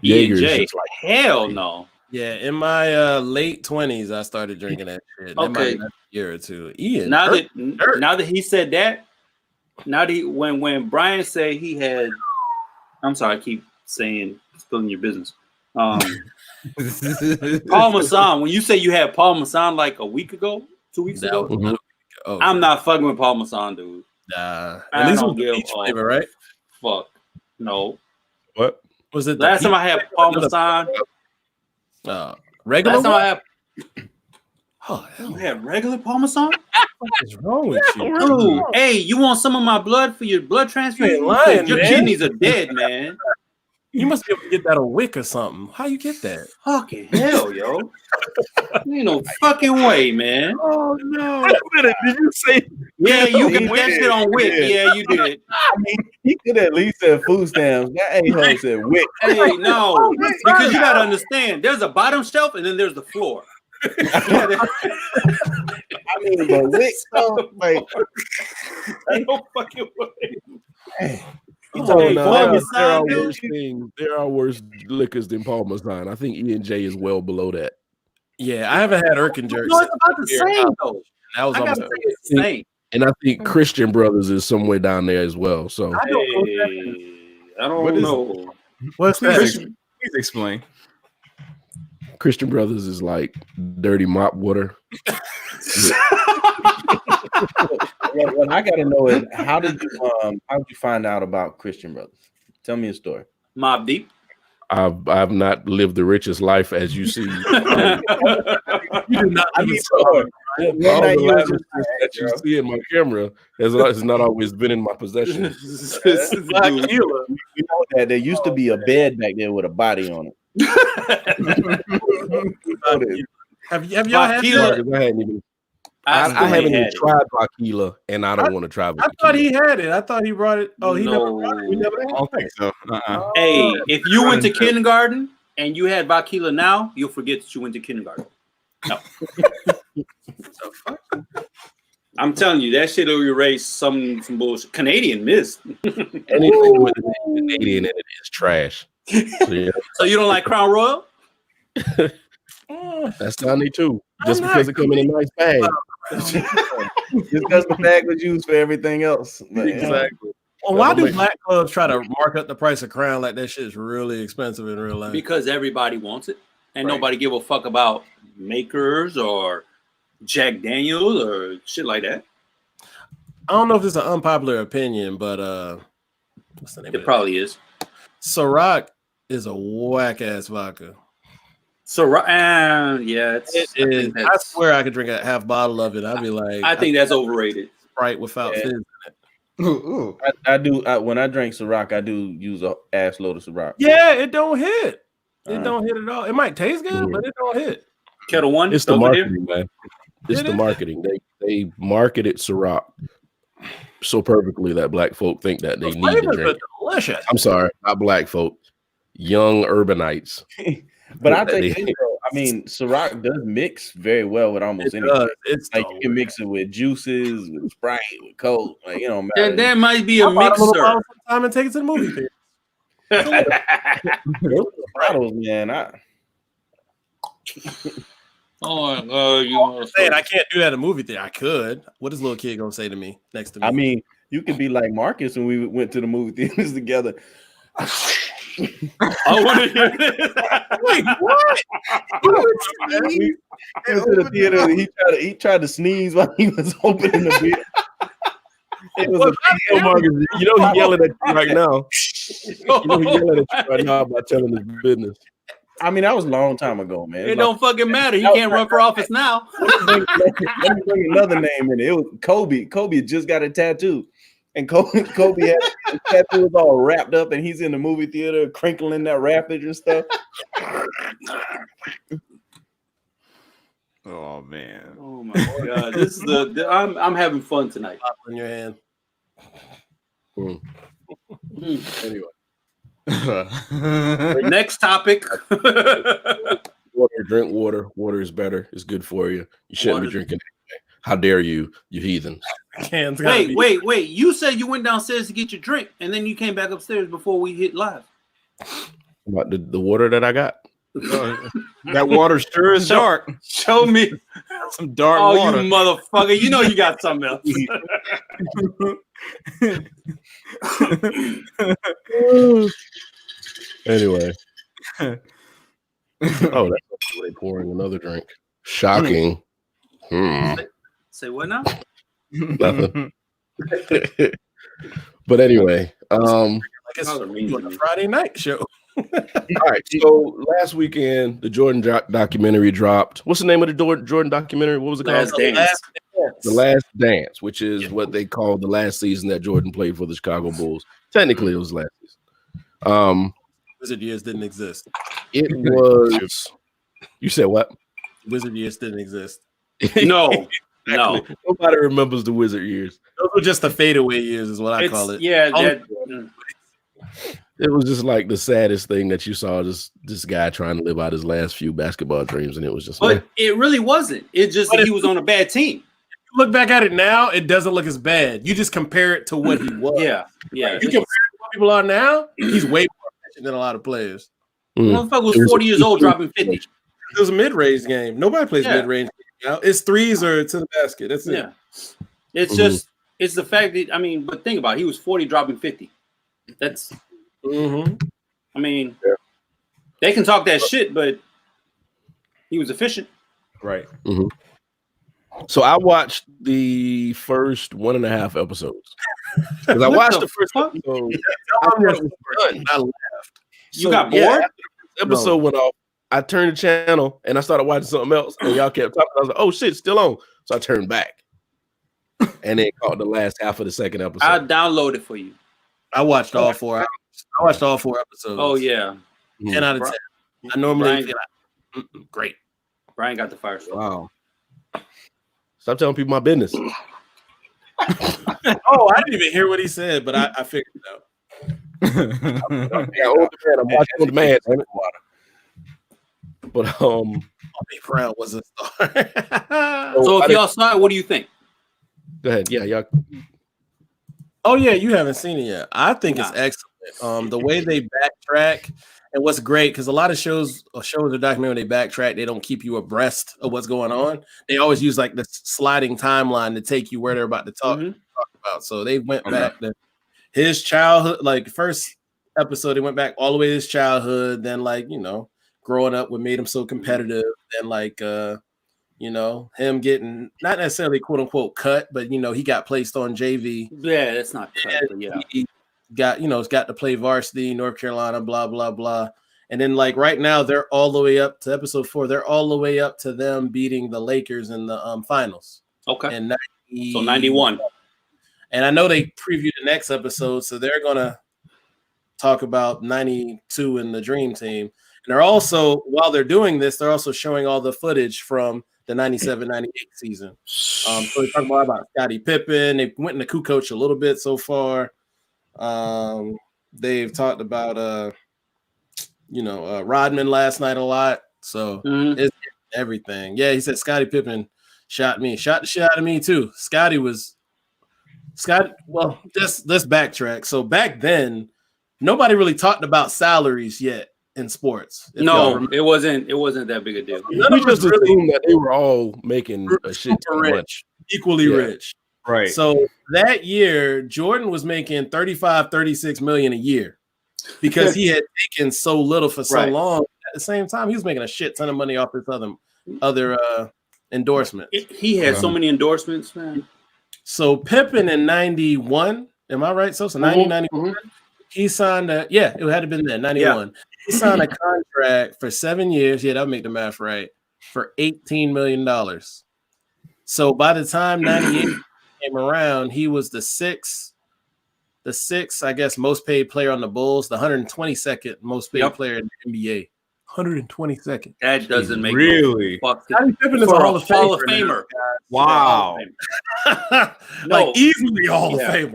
Jaeger is E&J. just like Hell no. Yeah, in my late 20s, I started drinking that shit. That might have been a year or two. Ian, now that he said that, now that when Brian said he had, I'm sorry, I keep saying spilling your business. Parmesan. When you say you had Parmesan like a week ago, 2 weeks That ago, was about a week ago. I'm not fucking with Parmesan, dude. Nah. I At least don't with the give peach a flavor, right? Fuck. No. What? Was it the Last time peach I had flavor? Parmesan. Regular Last time one? I had. Oh, hell, You had regular Parmesan? what is wrong with you? Dude, hey, you want some of my blood for your blood transfusion? You ain't lying, Your man. kidneys are dead, man. You must be able to get that a wick or something. How you get that? Fucking hell, yo. Ain't no fucking way, man. Oh no! Did you say? Yeah, you He get that did. shit on Wick. He did. Yeah, you did. I mean, he could at least have food stamps. That a-hole said Wick. Hey, no. Because you got to understand, there's a bottom shelf and then there's the floor. I mean, but Wick, though, like, Ain't no fucking way. hey, Hey, There Parmesan, are dude. worse things. There are worse liquors than Parmesan. I think E&J is well below that. Yeah, I haven't had Erkin jerk. No, it's about the same, though. That was I got almost to say it's the same. And I think Christian Brothers is somewhere down there as well. So Hey, I What don't is know. what's that? Please explain. Christian Brothers is like dirty mop water. what I gotta know is how did you find out about Christian Brothers? Tell me a story. Mob Deep. I've not lived the richest life as you see. You do not I need mean, to- one All night the you was lavishness that you see in my camera has not always been in my possession. Tequila. you know that there used to be a bed back there with a body on it. Have y'all had Tequila. that? Marcus, I hadn't even. I I still haven't ain't even had it. tried tequila, and I don't want to try. I thought he had it. I thought he brought it. Oh, he never No. brought it. We never I had don't it. think so. Hey, if you went to kindergarten and you had Vakila now, you'll forget that you went to kindergarten. No. I'm telling you, that shit will erase some bullshit. Canadian missed. Anything with the Canadian in it is trash. So, yeah, So you don't like Crown Royal? that's Donnie too. Just I'm because not it come in a nice bag. Just because the bag was used for everything else. But, Exactly. Well, why do black clubs try to mark up the price of Crown like that shit is really expensive in real life? Because everybody wants it, and Right. nobody give a fuck about makers or Jack Daniels or shit like that. I don't know if it's an unpopular opinion, but what's the name It of probably is. Ciroc is a whack ass vodka. So yeah, it's. I think I that's- swear I could drink a half bottle of it. I'd be like, I think that's overrated. Sprite without Yeah. fizz. Ooh. I do. When I drink Ciroc, I do use a ass load of Ciroc. Yeah, it don't hit. It Alright. don't hit at all. It might taste good, but it don't hit. Kettle One. It's the over there? marketing, man. It's It the is. marketing. They marketed Ciroc so perfectly that black folk think that they The need to flavors drink. are delicious. I'm sorry, not black folk, young urbanites. But I They- think I mean, Ciroc does mix very well with almost It anything. does. It's Like you can mix it with juices, with Sprite, with Coke. Like you know, There might be a I bought a little mixer. bottle sometime and take it to the movie theater. bottles, man. Oh my god, you want to Saying I can't do that at a movie theater. I could. What is little kid gonna say to me next to me? I mean, you could be like Marcus when we went to the movie theaters together. I want to hear this. wait, what? We went to the theater and he tried to sneeze while he was opening the beer. It was Yo, Marcus, you know he's yelling at you right now. You know he's yelling at you right now about telling his business. I mean, that was a long time ago, man. It It was don't fucking matter. He can't run for office now. like, let me bring another name in it. It was Kobe. Kobe just got a tattoo. And Kobe had his tattoo was all wrapped up, and he's in the movie theater crinkling that wrappage and stuff. Oh man. Oh my god, this is I'm having fun tonight. Pop in your hand. Anyway, Next topic. water, drink water. Water is better. It's good for you. You shouldn't be Water- drinking it. How dare you heathens? Cans gotta be- wait. You said you went downstairs to get your drink, and then you came back upstairs before we hit live. About the water that I got. That water sure is dark. Show me. Some dark Oh, water. you motherfucker! You know you got something else. Anyway. Oh, that's really pouring another drink. Shocking. Say what now? Nothing. But anyway, I guess on a Friday night show. all right. So last weekend, the Jordan documentary dropped. What's the name of the Jordan documentary? What was it called? Last Dance. The Last Dance, which is what they call the last season that Jordan played for the Chicago Bulls. Technically, it was last season. Wizard years didn't exist. It was. You said what? Wizard years didn't exist. No. No. Nobody remembers the Wizard years. Those were just the fadeaway years, is what I call it. Yeah. It was just like the saddest thing that you saw. This guy trying to live out his last few basketball dreams, and it was just. But it really wasn't. It just that he was on a bad team. Look back at it now, it doesn't look as bad. You just compare it to what he was. Yeah. You compare it to what people are now, he's way more efficient than a lot of players. Motherfucker was 40 years old, dropping 50. It was a mid-range game. Nobody plays mid-range now. It's threes or to the basket. That's it. Yeah. It's just it's the fact that but think about it. He was 40 dropping 50. That's I mean, they can talk that shit, but he was efficient. Right. So I watched the first 1.5 episodes. Because I watched the first episode. I thought it was done. I left. You got bored? After the episode went off, I turned the channel and I started watching something else, and y'all kept talking. I was like, "Oh shit, it's still on!" So I turned back, and then caught the last half of the second episode. I'll download it for you. I watched all 4 hours. I watched all 4 episodes. Oh yeah, 10 out of 10. I normally feel like, great. Brian got the fire stick. Wow. Stop telling people my business. Oh, I didn't even hear what he said, but I figured it out. I'm watching on demand. But Bobby Brown was a star. So if y'all saw it, what do you think? Go ahead. Yeah, y'all. Oh yeah, you haven't seen it yet. I think it's excellent. The way they backtrack, and what's great because a lot of shows or documentary when they backtrack, they don't keep you abreast of what's going on. They always use like the sliding timeline to take you where they're about to talk about. So they went back to his childhood, like first episode, they went back all the way to his childhood. Then growing up, what made him so competitive. Then him getting not necessarily quote unquote cut, but he got placed on JV. Yeah, that's not cut, but yeah. He got to play varsity, North Carolina, blah, blah, blah. And then right now they're all the way up to episode 4. They're all the way up to them beating the Lakers in the finals. Okay. And so 91. And I know they previewed the next episode, so they're gonna talk about 92 and the Dream Team. And they're also, while they're doing this, they're also showing all the footage from the 97-98 season. So they're talking about Scottie Pippen. They went into Kukoc a little bit so far. They've talked about Rodman last night a lot. So it's everything. Yeah, he said Scottie Pippen shot the shit out of me too. Well, let's backtrack. So back then, nobody really talked about salaries yet in sports. No, it wasn't that big a deal. We just assumed that they were all making a shit ton rich, equally rich. Right. So that year, Jordan was making 36 million a year because he had taken so little for so long. At the same time, he was making a shit ton of money off his other endorsements. He had so many endorsements, man. So Pippen in 91, am I right? So 90, 91, he signed it had to have been there, 91. Yeah. He signed a contract for 7 years. Yeah, that'll make the math right. For $18 million. So by the time 98 came around, he was the sixth, I guess, most paid player on the Bulls, the 122nd most paid player in the NBA. 122nd. That doesn't make really. Scottie Pippen is a Hall of Famer. Wow. Easily a Hall of Famer.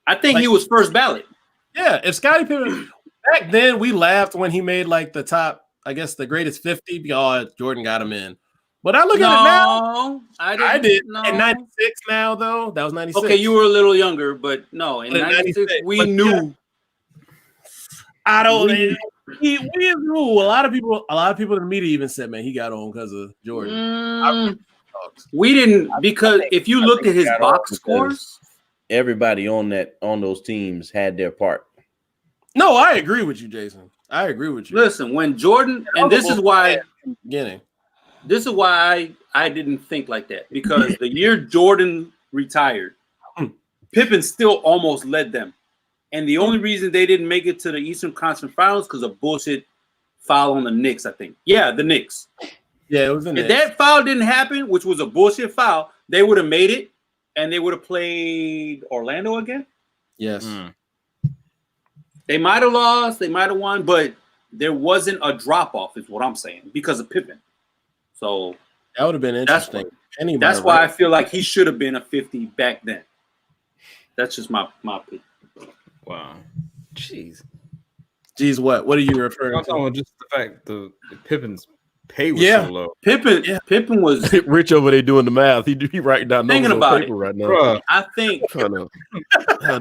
I think he was first ballot. Yeah, if Scottie Pippen back then we laughed when he made the top, I guess the greatest 50. Jordan got him in. But I look at it now. I did. No. In 96 now, though. That was 96. Okay, you were a little younger, but no. In 96, we knew. I don't We as rule, a lot of people in the media even said, man, he got on because of Jordan. We didn't, because if you looked at his box scores, everybody on those teams had their part. No, I agree with you, Jason. I agree with you. Listen, when Jordan, and this is why beginning. This is why I didn't think like that, because the year Jordan retired, Pippen still almost led them. And the only reason they didn't make it to the Eastern Conference Finals because of bullshit foul on the Knicks, I think. Yeah, the Knicks. Yeah, it was the Knicks. If that foul didn't happen, which was a bullshit foul, they would have made it, and they would have played Orlando again. Yes. They might have lost, they might have won, but there wasn't a drop-off, is what I'm saying, because of Pippen. So that would have been interesting. That's why I feel like he should have been a 50 back then. That's just my opinion. Wow. Jeez, what are you referring to? Just the fact the Pippen's pay was so low. Pippen was Rich over there doing the math. He writing down thinking numbers on about paper it right now. Bruh. I think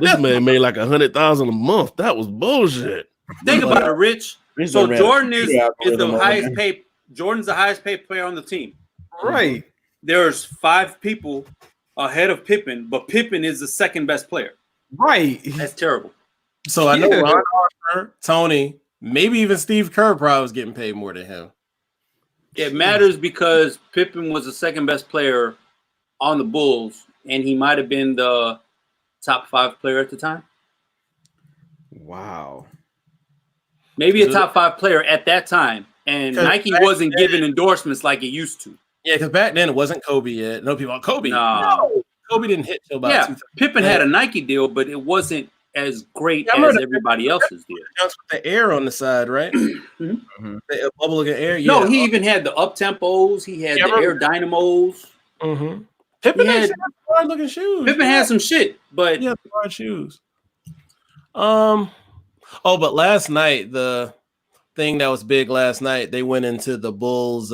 This man made like $100,000 a month. That was bullshit. think about it, Rich. So Jordan is the highest paid. Jordan's the highest paid player on the team. Right. There's 5 people ahead of Pippen, but Pippen is the second best player. Right. That's terrible. So I know Ron Harper, Tony, maybe even Steve Kerr probably was getting paid more than him. It matters because Pippen was the second best player on the Bulls, and he might have been the top 5 player at the time. Wow. Maybe a top 5 player at that time. And Nike wasn't giving endorsements like it used to. Yeah, because back then it wasn't Kobe yet. No people Kobe. No. Kobe didn't hit till about 2000. Pippen had a Nike deal, but it wasn't as great as everybody else's deal. With the air on the side, right? The bubble of air. Yeah. No, he even had the up tempos. He had the air dynamos. Pippen had hard looking shoes. Pippen had some shit, but hard shoes. But last night the thing that was big last night, they went into the Bulls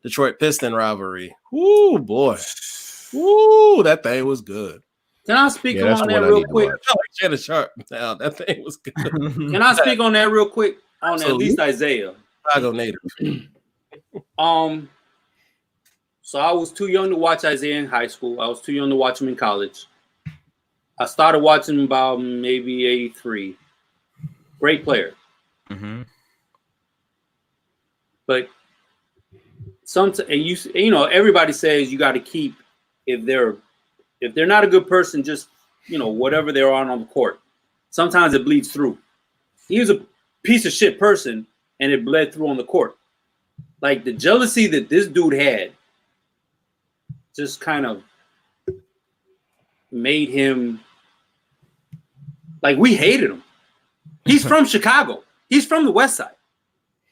Detroit Piston rivalry. Ooh, boy. Ooh, that thing was good. Can I speak on that real quick? Shannon Sharp. Now that thing was good. Can I speak on that real quick? On at least Isaiah. Chicago native. So I was too young to watch Isaiah in high school. I was too young to watch him in college. I started watching him about maybe 83. Great player. But sometimes, and you know, everybody says you got to keep if they're not a good person, just whatever they're on the court. Sometimes it bleeds through. He was a piece of shit person, and it bled through on the court. Like the jealousy that this dude had, just kind of made him like we hated him. He's from Chicago. He's from the West Side.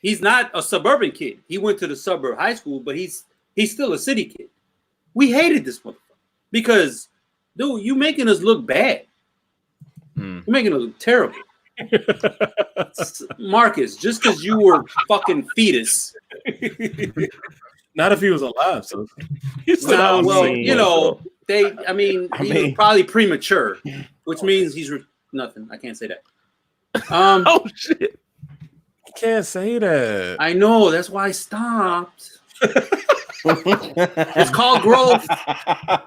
He's not a suburban kid. He went to the suburb high school, but he's still a city kid. We hated this motherfucker because, dude, you making us look bad. You're making us look terrible. Marcus, just because you were fucking fetus. Not if he was alive. So he was probably premature, which means he's nothing. I can't say that. Oh shit! You can't say that. I know. That's why I stopped. It's called growth. I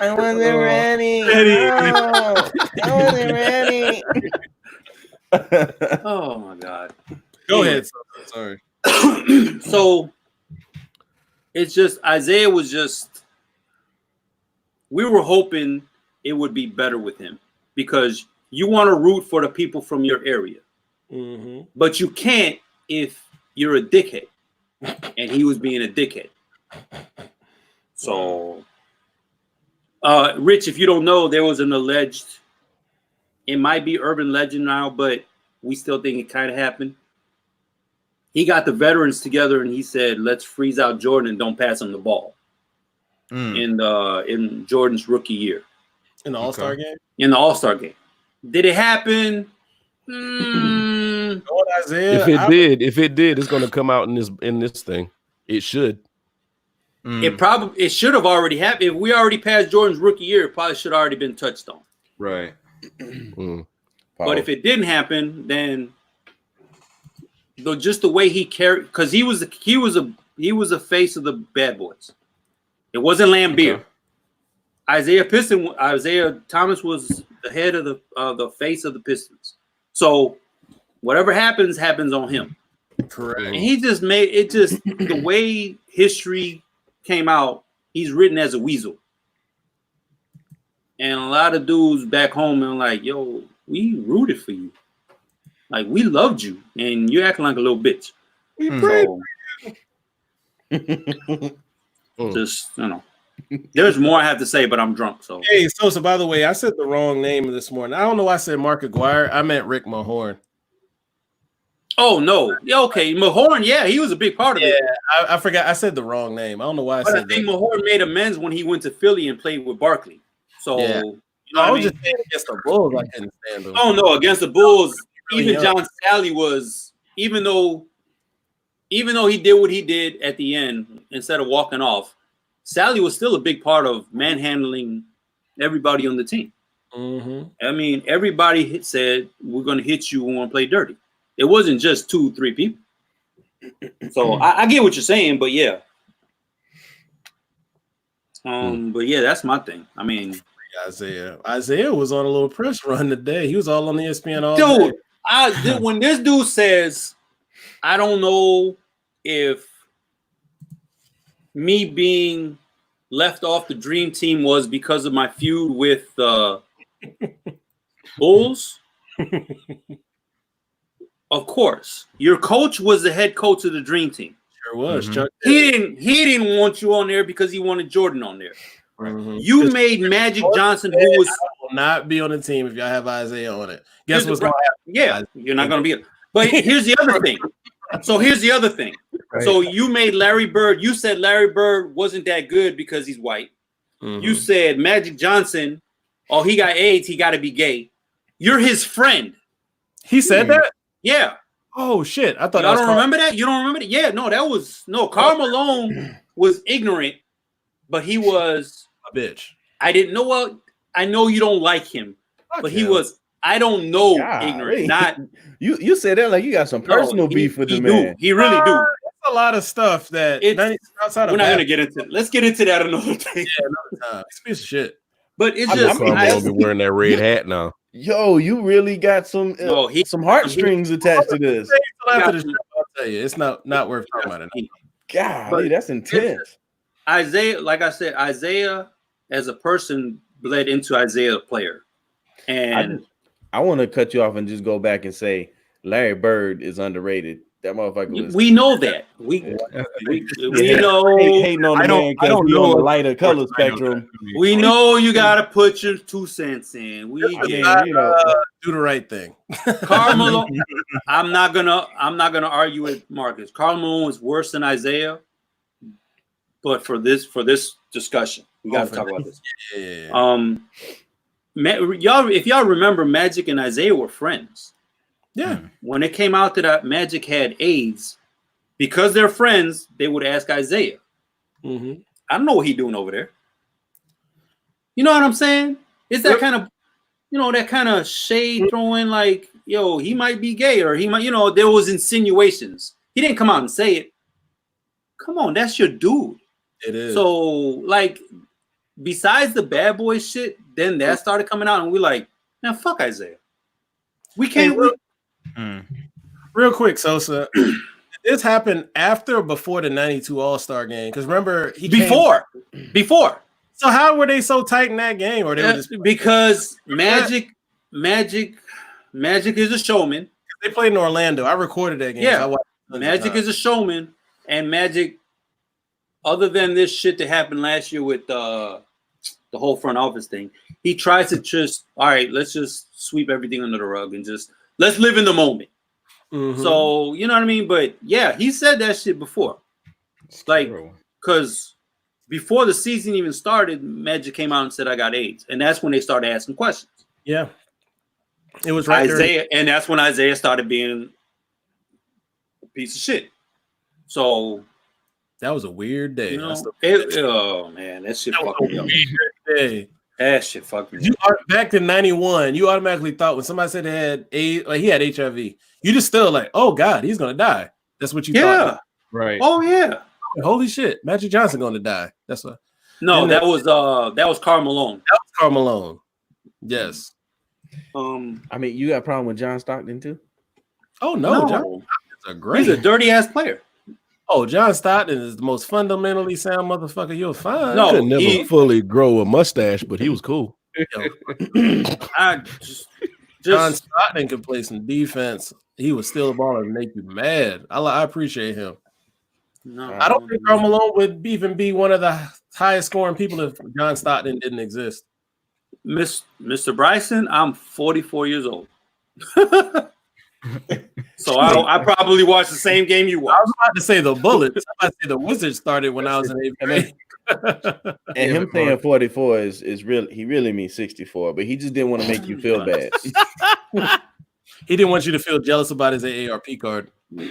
wasn't ready. I wasn't ready. Oh my god. Go ahead. Sorry. So it's just Isaiah was just. We were hoping it would be better with him because you want to root for the people from your area, but you can't if you're a dickhead. And he was being a dickhead. So, Rich, if you don't know, there was an alleged, it might be urban legend now, but we still think it kind of happened. He got the veterans together and he said, let's freeze out Jordan and don't pass him the ball. In Jordan's rookie year. In the All-Star game? In the All-Star game. Did it happen? Isaiah, if it did, it's going to come out in this thing. It should. It should have already happened. If we already passed Jordan's rookie year, it probably should have already been touched on. Right. But if it didn't happen, then just the way he carried, because he was a face of the Bad Boys. It wasn't Lambeer. Okay. Isaiah Thomas was the head of the face of the Pistons. So whatever happens on him. Correct. And he just made it just the way history came out. He's written as a weasel. And a lot of dudes back home are like, yo, we rooted for you. Like, we loved you. And you're acting like a little bitch. So, just, there's more I have to say, but I'm drunk. So hey, Sosa, by the way, I said the wrong name this morning. I don't know why I said Mark Aguirre. I meant Rick Mahorn. Oh, no. Yeah, okay. Mahorn, yeah, he was a big part of it. Yeah, I forgot. I said the wrong name. I don't know why I said that. I think Mahorn made amends when he went to Philly and played with Barkley. So, yeah. I was just saying against the Bulls, I couldn't stand them. Oh, no, against the Bulls, even John Sally was, even though he did what he did at the end, instead of walking off, Sally was still a big part of manhandling everybody on the team. Mm-hmm. I mean, everybody said, we're going to hit you when we want to play dirty. It wasn't just 2-3 people. So I get what you're saying, but yeah. But yeah, that's my thing. I mean, Isaiah was on a little press run today. He was all on the ESPN all day. Dude, when this dude says, I don't know if me being left off the dream team was because of my feud with Bulls. Of course, your coach was the head coach of the dream team. Sure was. Mm-hmm. He didn't want you on there because he wanted Jordan on there. Mm-hmm. You made Magic Johnson, who was will not be on the team if y'all have Isaiah on it. Guess what's going to happen? Yeah, you're not going to be. But here's the other thing. Right. So you made Larry Bird. You said Larry Bird wasn't that good because he's white. Mm-hmm. You said Magic Johnson, oh, he got AIDS. He got to be gay. You're his friend. He said that? Yeah. Oh, shit. I thought I don't remember that. You don't remember that? Yeah, no, that was Karl Malone was ignorant, but he was a bitch. I didn't know what. I know you don't like him, but he was. I don't know, ignorant. Not you said that like you got some personal beef with the man. He really do. That's a lot of stuff that outside of. We're not gonna get into. Let's get into that another day. Yeah, another time. It's a piece of shit. But it's just. I'm gonna be wearing that red hat now. Yo, you really got some heartstrings attached to this. I'll tell you, it's not worth talking about it. God, that's intense. Isaiah, like I said, Isaiah as a person bled into Isaiah the player, and I want to cut you off and just go back and say Larry Bird is underrated. That motherfucker was. We know that. We know. Hating on the man because he's on the lighter color spectrum. We know you got to put your 2 cents in. We get do the right thing. Karl Malone. I'm not gonna argue with Marcus. Karl Malone was worse than Isaiah, but for this discussion, we got to talk about this. Yeah. If y'all remember, Magic and Isaiah were friends. Yeah. When it came out that Magic had AIDS, because they're friends, they would ask Isaiah. Mm-hmm. I don't know what he's doing over there. You know what I'm saying? It's that kind of, that kind of shade throwing, like, yo, he might be gay, or he might, there was insinuations. He didn't come out and say it. Come on, that's your dude. It is. So, like, besides the Bad Boy shit, then that started coming out, and we're like, now fuck Isaiah. We can't. Real quick, Sosa. Did this happen after or before the 92 All-Star game? Because remember, Before. So how were they so tight in that game? Or they were just because Magic is a showman. They played in Orlando. I recorded that game. Yeah, so Magic is a showman, and Magic, other than this shit that happened last year with the whole front office thing, he tries to just, all right, let's just sweep everything under the rug and just let's live in the moment. Mm-hmm. So, you know what I mean? But yeah, he said that shit before. Like, because before the season even started, Magic came out and said, I got AIDS. And that's when they started asking questions. Yeah. It was right Isaiah, and that's when Isaiah started being a piece of shit. So that was a weird day. Oh man, that shit fucked me up. Day. That shit fucked me. Back in '91, you automatically thought when somebody said he had HIV, you just still like, oh God, he's gonna die. That's what you thought. Right. Oh yeah. Holy shit, Magic Johnson gonna die. That's what. No, that was Karl Malone. That was Karl Malone. Yes. I mean, you got a problem with John Stockton too? Oh no, John Stockton's a great. He's a dirty ass player. Oh, John Stockton is the most fundamentally sound motherfucker you'll find. No, could never fully grow a mustache, but he was cool. John Stockton could play some defense. He would steal the ball and make you mad. I appreciate him. No, I don't think Karl Malone would even be one of the highest scoring people if John Stockton didn't exist. Mr. Bryson, I'm 44 years old. So I probably watched the same game you watched. I was about to say the Bullets. I was about to say the Wizards started when I was in 8th grade. And him saying 44 is really, he really means 64, but he just didn't want to make you feel bad. He didn't want you to feel jealous about his AARP card. You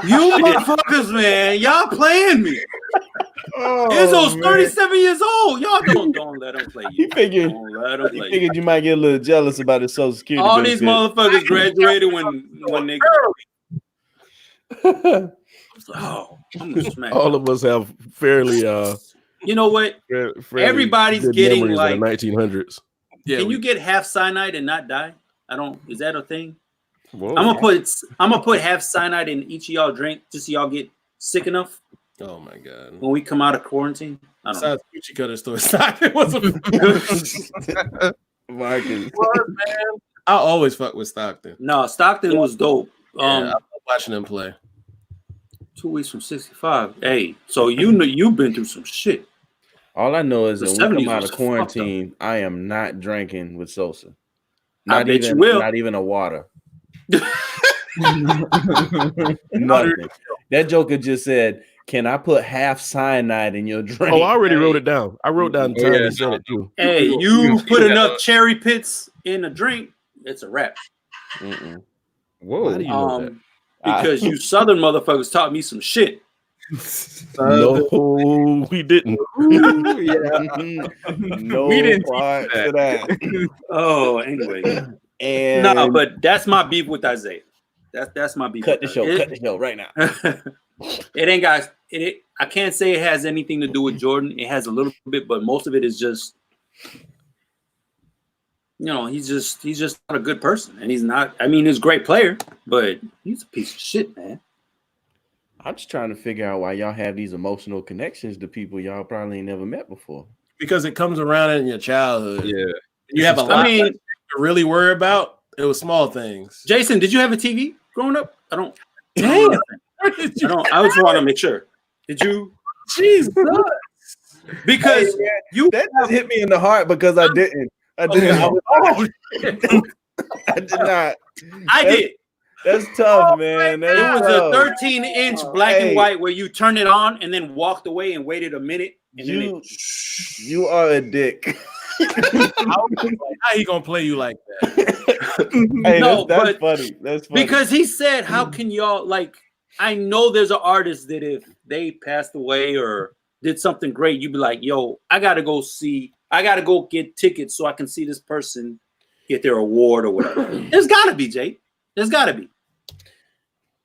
motherfuckers, man, y'all playing me. Izzo's 37 years old. Y'all don't let him play you. He figured you might get a little jealous about his Social Security. All these motherfuckers graduated when they. Oh, I'm gonna smack. All of us have fairly You know what? Everybody's getting like 1900s. Yeah, can you get half cyanide and not die? I don't. Is that a thing? Whoa. I'm gonna put half cyanide in each of y'all drink just so y'all get sick enough. Oh my god! When we come out of quarantine, besides Gucci Cutter store, Stockton was a Marcus. man. I always fuck with Stockton. No, Stockton was dope. I love watching him play. 2 weeks from 65. Hey, so you know you've been through some shit. All I know is The that when we 70s come out was of quarantine, I am not drinking with Sosa. I bet you will. Not even a water. Nothing. That joker just said, "Can I put half cyanide in your drink?" Oh, I already wrote it down. I wrote down the time he said it too. Hey, you put enough cherry pits in a drink, it's a wrap. Whoa. How do you know that? Because you Southern motherfuckers taught me some shit. No, we didn't. No, we didn't part to that. Oh, anyway. And No, but that's my beef with Isaiah. That's my beef. cut the with show. Isaiah. Cut the show right now. It ain't got it. I can't say it has anything to do with Jordan. It has a little bit, but most of it is just, he's just not a good person, and he's not. I mean, he's a great player, but he's a piece of shit, man. I'm just trying to figure out why y'all have these emotional connections to people y'all probably ain't never met before. Because it comes around in your childhood. Yeah, you have a lot to really worry about. It was small things. Jason, did you have a TV growing up? I don't. Damn. I just want to make sure. Did you? Jesus. Because that just hit me in the heart because I didn't. I didn't. I did not. I did. That's tough, man. It was a 13-inch black and white where you turned it on and then walked away and waited a minute. And you are a dick. How he gonna play you like that? Hey, no, that's funny. That's funny. Because he said, "How can y'all like?" I know there's an artist that if they passed away or did something great, you'd be like, "Yo, I gotta go get tickets so I can see this person get their award or whatever." There's gotta be, Jay. There's gotta be.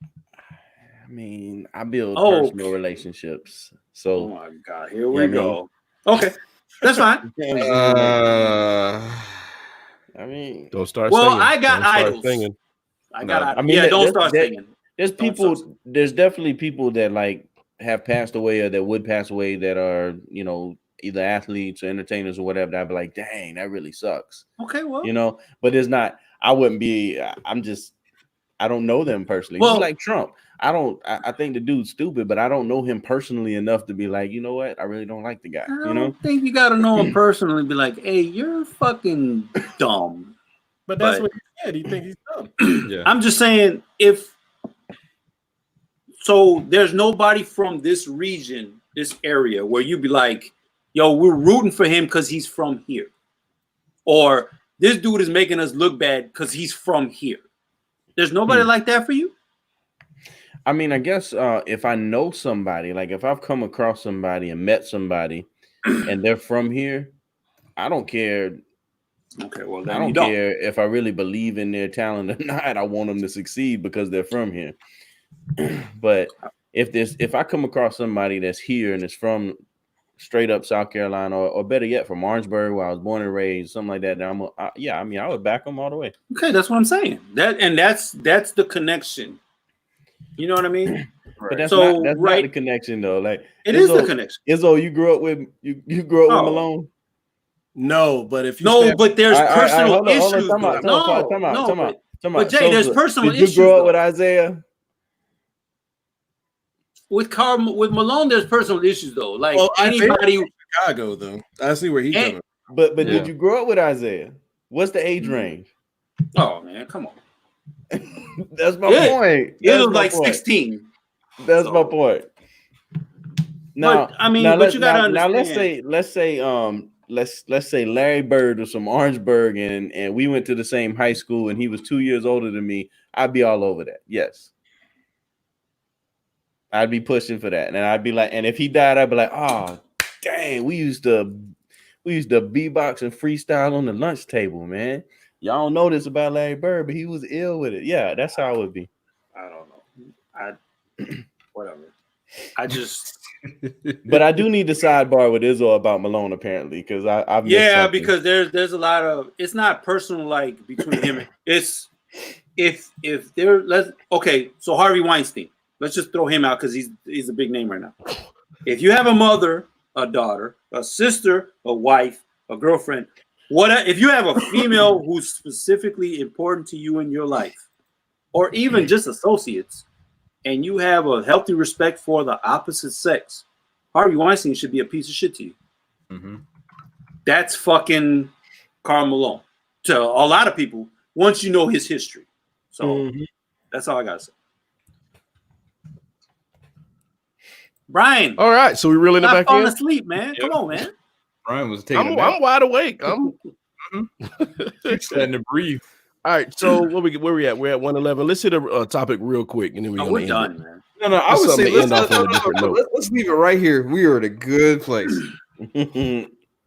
I mean, I build personal relationships. So, oh my god, here we go. Okay, that's fine. I mean, don't start. Well, singing. I got idols. I got idols. I mean, don't start singing. There's people. There's definitely people that like have passed away or that would pass away that are either athletes or entertainers or whatever. That I'd be like, dang, that really sucks. Okay, well, but it's not. I wouldn't be. I don't know them personally. Well, like Trump. I think the dude's stupid, but I don't know him personally enough to be like, you know what? I really don't like the guy. I don't think you got to know him personally. Be like, hey, you're fucking dumb. But that's what he said. He thinks he's dumb. Yeah. I'm just saying, so there's nobody from this region, this area, where you'd be like, yo, we're rooting for him because he's from here. Or this dude is making us look bad because he's from here. There's nobody like that for you? I mean, I guess if I know somebody, like if I've come across somebody and met somebody and they're from here, I don't care. Okay, well I then don't you don't. care if I really believe in their talent or not. I want them to succeed because they're from here. But if I come across somebody that's here and is from straight up South Carolina, or better yet, from Orangeburg, where I was born and raised, something like that, then I would back them all the way. Okay, that's what I'm saying. That's the connection. You know what I mean? But that's So, not right- the connection though. Like It is the connection. Izzo, you grew up with you grew up Oh. with Malone. No, but if you No, stand- but there's personal hold on, issues. Time out. But Jay, there's personal Did you issues. grow up though. with Isaiah? With Malone, there's personal issues though. Like Well, anybody, Chicago though, I see where he's And- coming. But Yeah. did you grow up with Isaiah? What's the age range? oh man, come on. That's my Yeah. point. It That's was my like point. 16. That's So- my point. Now, But, I mean, now, but you gotta now understand. let's say Larry Bird was from Orangeburg and we went to the same high school and he was 2 years older than me. I'd be all over that. Yes. I'd be pushing for that. And I'd be like, and if he died, I'd be like, oh dang, we used to beatbox and freestyle on the lunch table, man. Y'all don't know this about Larry Bird, but he was ill with it. Yeah, that's how it would be. I don't know. Whatever. I just But I do need to sidebar with Izzo about Malone apparently, because I've missed something. because there's a lot of, it's not personal like between him and it's if there so Harvey Weinstein, let's just throw him out because he's a big name right now. If you have a mother, a daughter, a sister, a wife, a girlfriend, if you have a female who's specifically important to you in your life, or even just associates, and you have a healthy respect for the opposite sex, Harvey Weinstein should be a piece of shit to you. Mm-hmm. That's fucking Karl Malone to a lot of people once you know his history. So that's all I gotta say. Brian, All right, so we reeling it stop back falling in. asleep, man. Come on, man. Brian was taking a nap. I'm wide awake. I'm Starting to breathe. all right. So where we at? We're at 111. Let's hit a topic real quick, and then we're Oh, gonna we're end done, it. man. No, I That's would say something to end off on a different note. let's leave it right here. We are at a good place.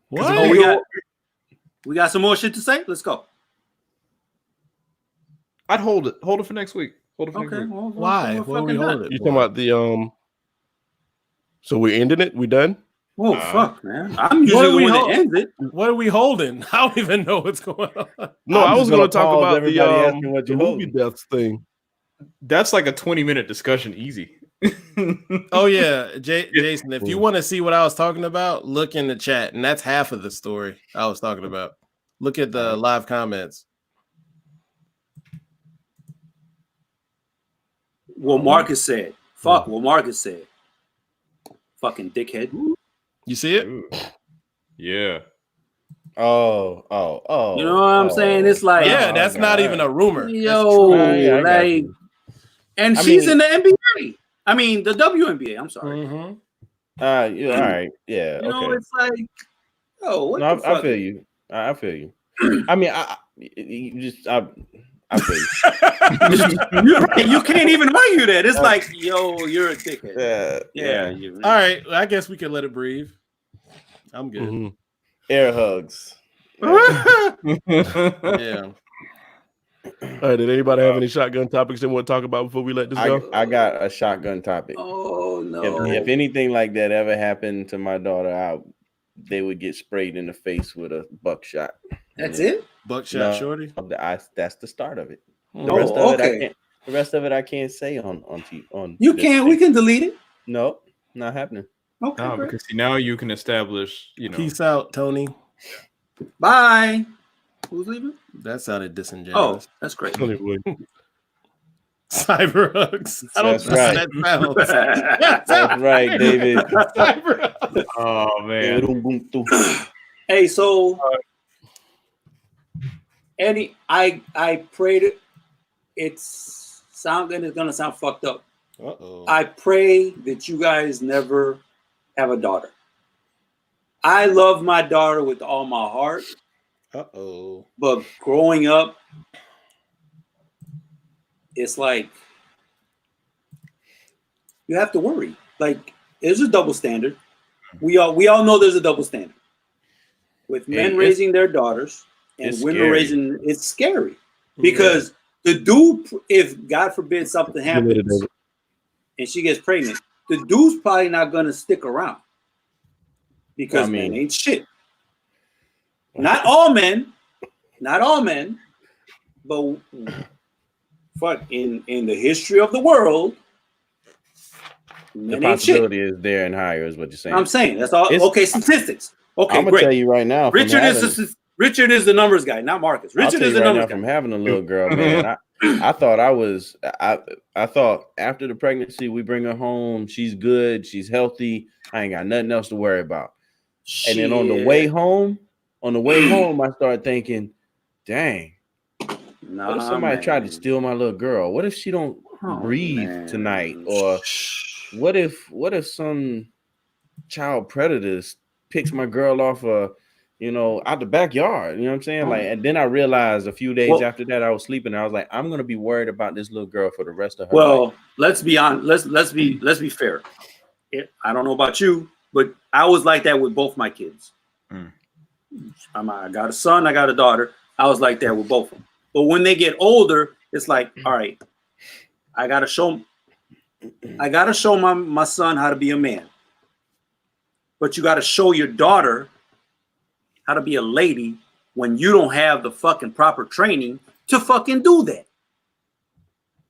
What? Oh, we got some more shit to say. Let's go. I'd hold it. Hold it for next week. Hold it for next Okay. week. Well, Why? we're What are we fucking done. holding? You talking about the So we're ending it. We done? Oh fuck, man! I'm usually the one that ends it. What are we holding? I don't even know what's going on. No, I'm I was just going gonna to talk pause about everybody asking what the you're movie holding. deaths thing. That's like a 20-minute discussion. Easy. Oh yeah, Jason. If you want to see what I was talking about, look in the chat, and that's half of the story I was talking about. Look at the live comments. What Marcus said. Fuck what Marcus said. Fucking dickhead. You see it? Ooh. Yeah. Oh. You know what I'm saying? It's like, Yeah, that's not even a rumor. That's yo, true. I got like, you. and I she's mean- in the NBA. I mean, the WNBA. I'm sorry. Mhm. Yeah, all right. Yeah. You know, Okay. it's like, oh, what No, the I fuck? feel you. I feel you. I mean, I feel you. You're right. You can't even argue that. It's like, yo, you're a dickhead. Yeah. You, All right, I guess we can let it breathe. I'm good. Mhm. Air hugs. Yeah. All right. Did anybody have any shotgun topics they want to talk about before we let this go? I got a shotgun topic. Oh no. If anything like that ever happened to my daughter, they would get sprayed in the face with a buckshot. That's it? Buckshot No. Shorty. That's the start of it. The Oh, rest of it, okay. the rest of it, I can't say on You this can't. thing. We can delete it. No, not happening. Okay. No, great. because see, now you can establish, Peace out, Tony. Bye. Who's leaving? That sounded Oh, disingenuous. that's great. Anyway, Cyber hugs. I don't That's know how right. that sounds. That's right, David. Cyber hugs. oh man, Hey, so Eddie, I prayed it. It's gonna sound fucked up. Uh-oh. I pray that you guys never have a daughter. I love my daughter with all my heart, Uh-oh. but growing up, it's like you have to worry. Like, there's a double standard. we all know there's a double standard with men It's- raising their daughters and it's women scary. raising. It's scary because the dude, if God forbid something happens and she gets pregnant, the dude's probably not gonna stick around because men ain't shit. Not all men, but fuck in the history of the world, The men ain't shit. possibility is there and higher, is what you're saying. I'm saying that's all. It's- Okay, statistics. Okay, I'm gonna great. tell you right now. Richard is the numbers guy, not Marcus. I'll Richard tell is you the right numbers now, from guy. having a little girl, man. I thought I thought after the pregnancy, we bring her home. She's good. She's healthy. I ain't got nothing else to worry about. And then on the way home, I started thinking, dang, what if somebody tried to steal my little girl? What if she don't breathe tonight? Or what if some child predator picks my girl off out the backyard? You know what I'm saying? Like, and then I realized a few days after that I was sleeping, and I was like, I'm gonna be worried about this little girl for the rest of her life. Let's be honest. Let's be fair. I don't know about you, but I was like that with both my kids. I got a son, I got a daughter. I was like that with both of them. But when they get older, it's like, all right, I gotta show my son how to be a man. But you gotta show your daughter how to be a lady when you don't have the fucking proper training to fucking do that.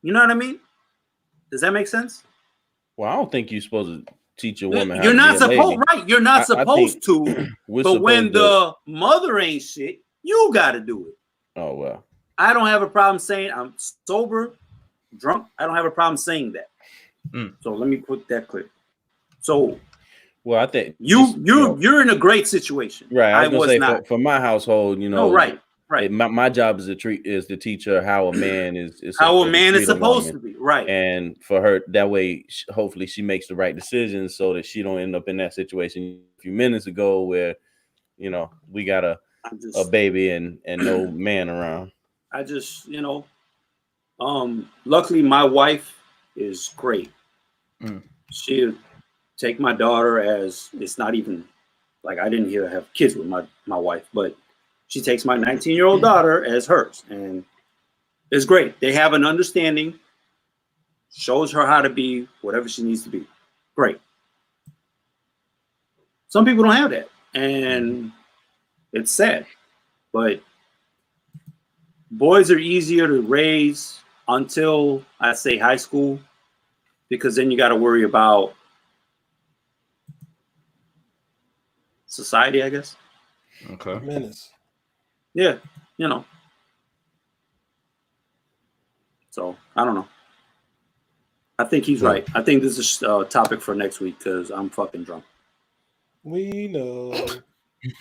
You know what I mean? Does that make sense? Well, I don't think you're supposed to teach a woman how You're to not be a supposed, lady. right? You're not I supposed think to. we're But when supposed to- the mother ain't shit, you got to do it. Oh well. I don't have a problem saying I'm sober, drunk. I don't have a problem saying that. So let me put that clear. So, well, I think you're in a great situation. Right. I was gonna say not. for my household, Right. My job is to teach her how a man is How a man is treat a supposed to woman. be. Right. And for her, that way, hopefully, she makes the right decisions so that she don't end up in that situation a few minutes ago where, we got a baby and no man around. I just, luckily my wife is great. She'll take my daughter as, it's not even like I didn't have kids with my wife, but she takes my 19-year-old daughter as hers, and it's great. They have an understanding, shows her how to be whatever she needs to be. Great. Some people don't have that, and it's sad, but boys are easier to raise until I say high school, because then you got to worry about society, I guess. Okay. Menace. Yeah, So I don't know. I think he's right. I think this is a topic for next week because I'm fucking drunk. We know.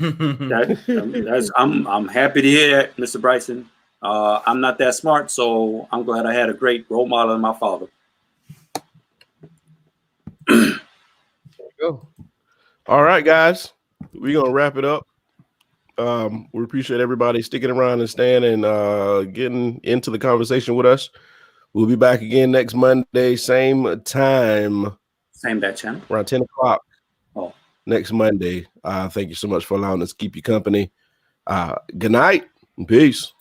I'm happy to hear that, Mr. Bryson. I'm not that smart, so I'm glad I had a great role model in my father. There you go. All right, guys, we're gonna wrap it up. We appreciate everybody sticking around and staying and getting into the conversation with us. We'll be back again next Monday, same time, Same bad channel. around 10 o'clock. Oh. Next Monday. Thank you so much for allowing us to keep you company. Good night and peace.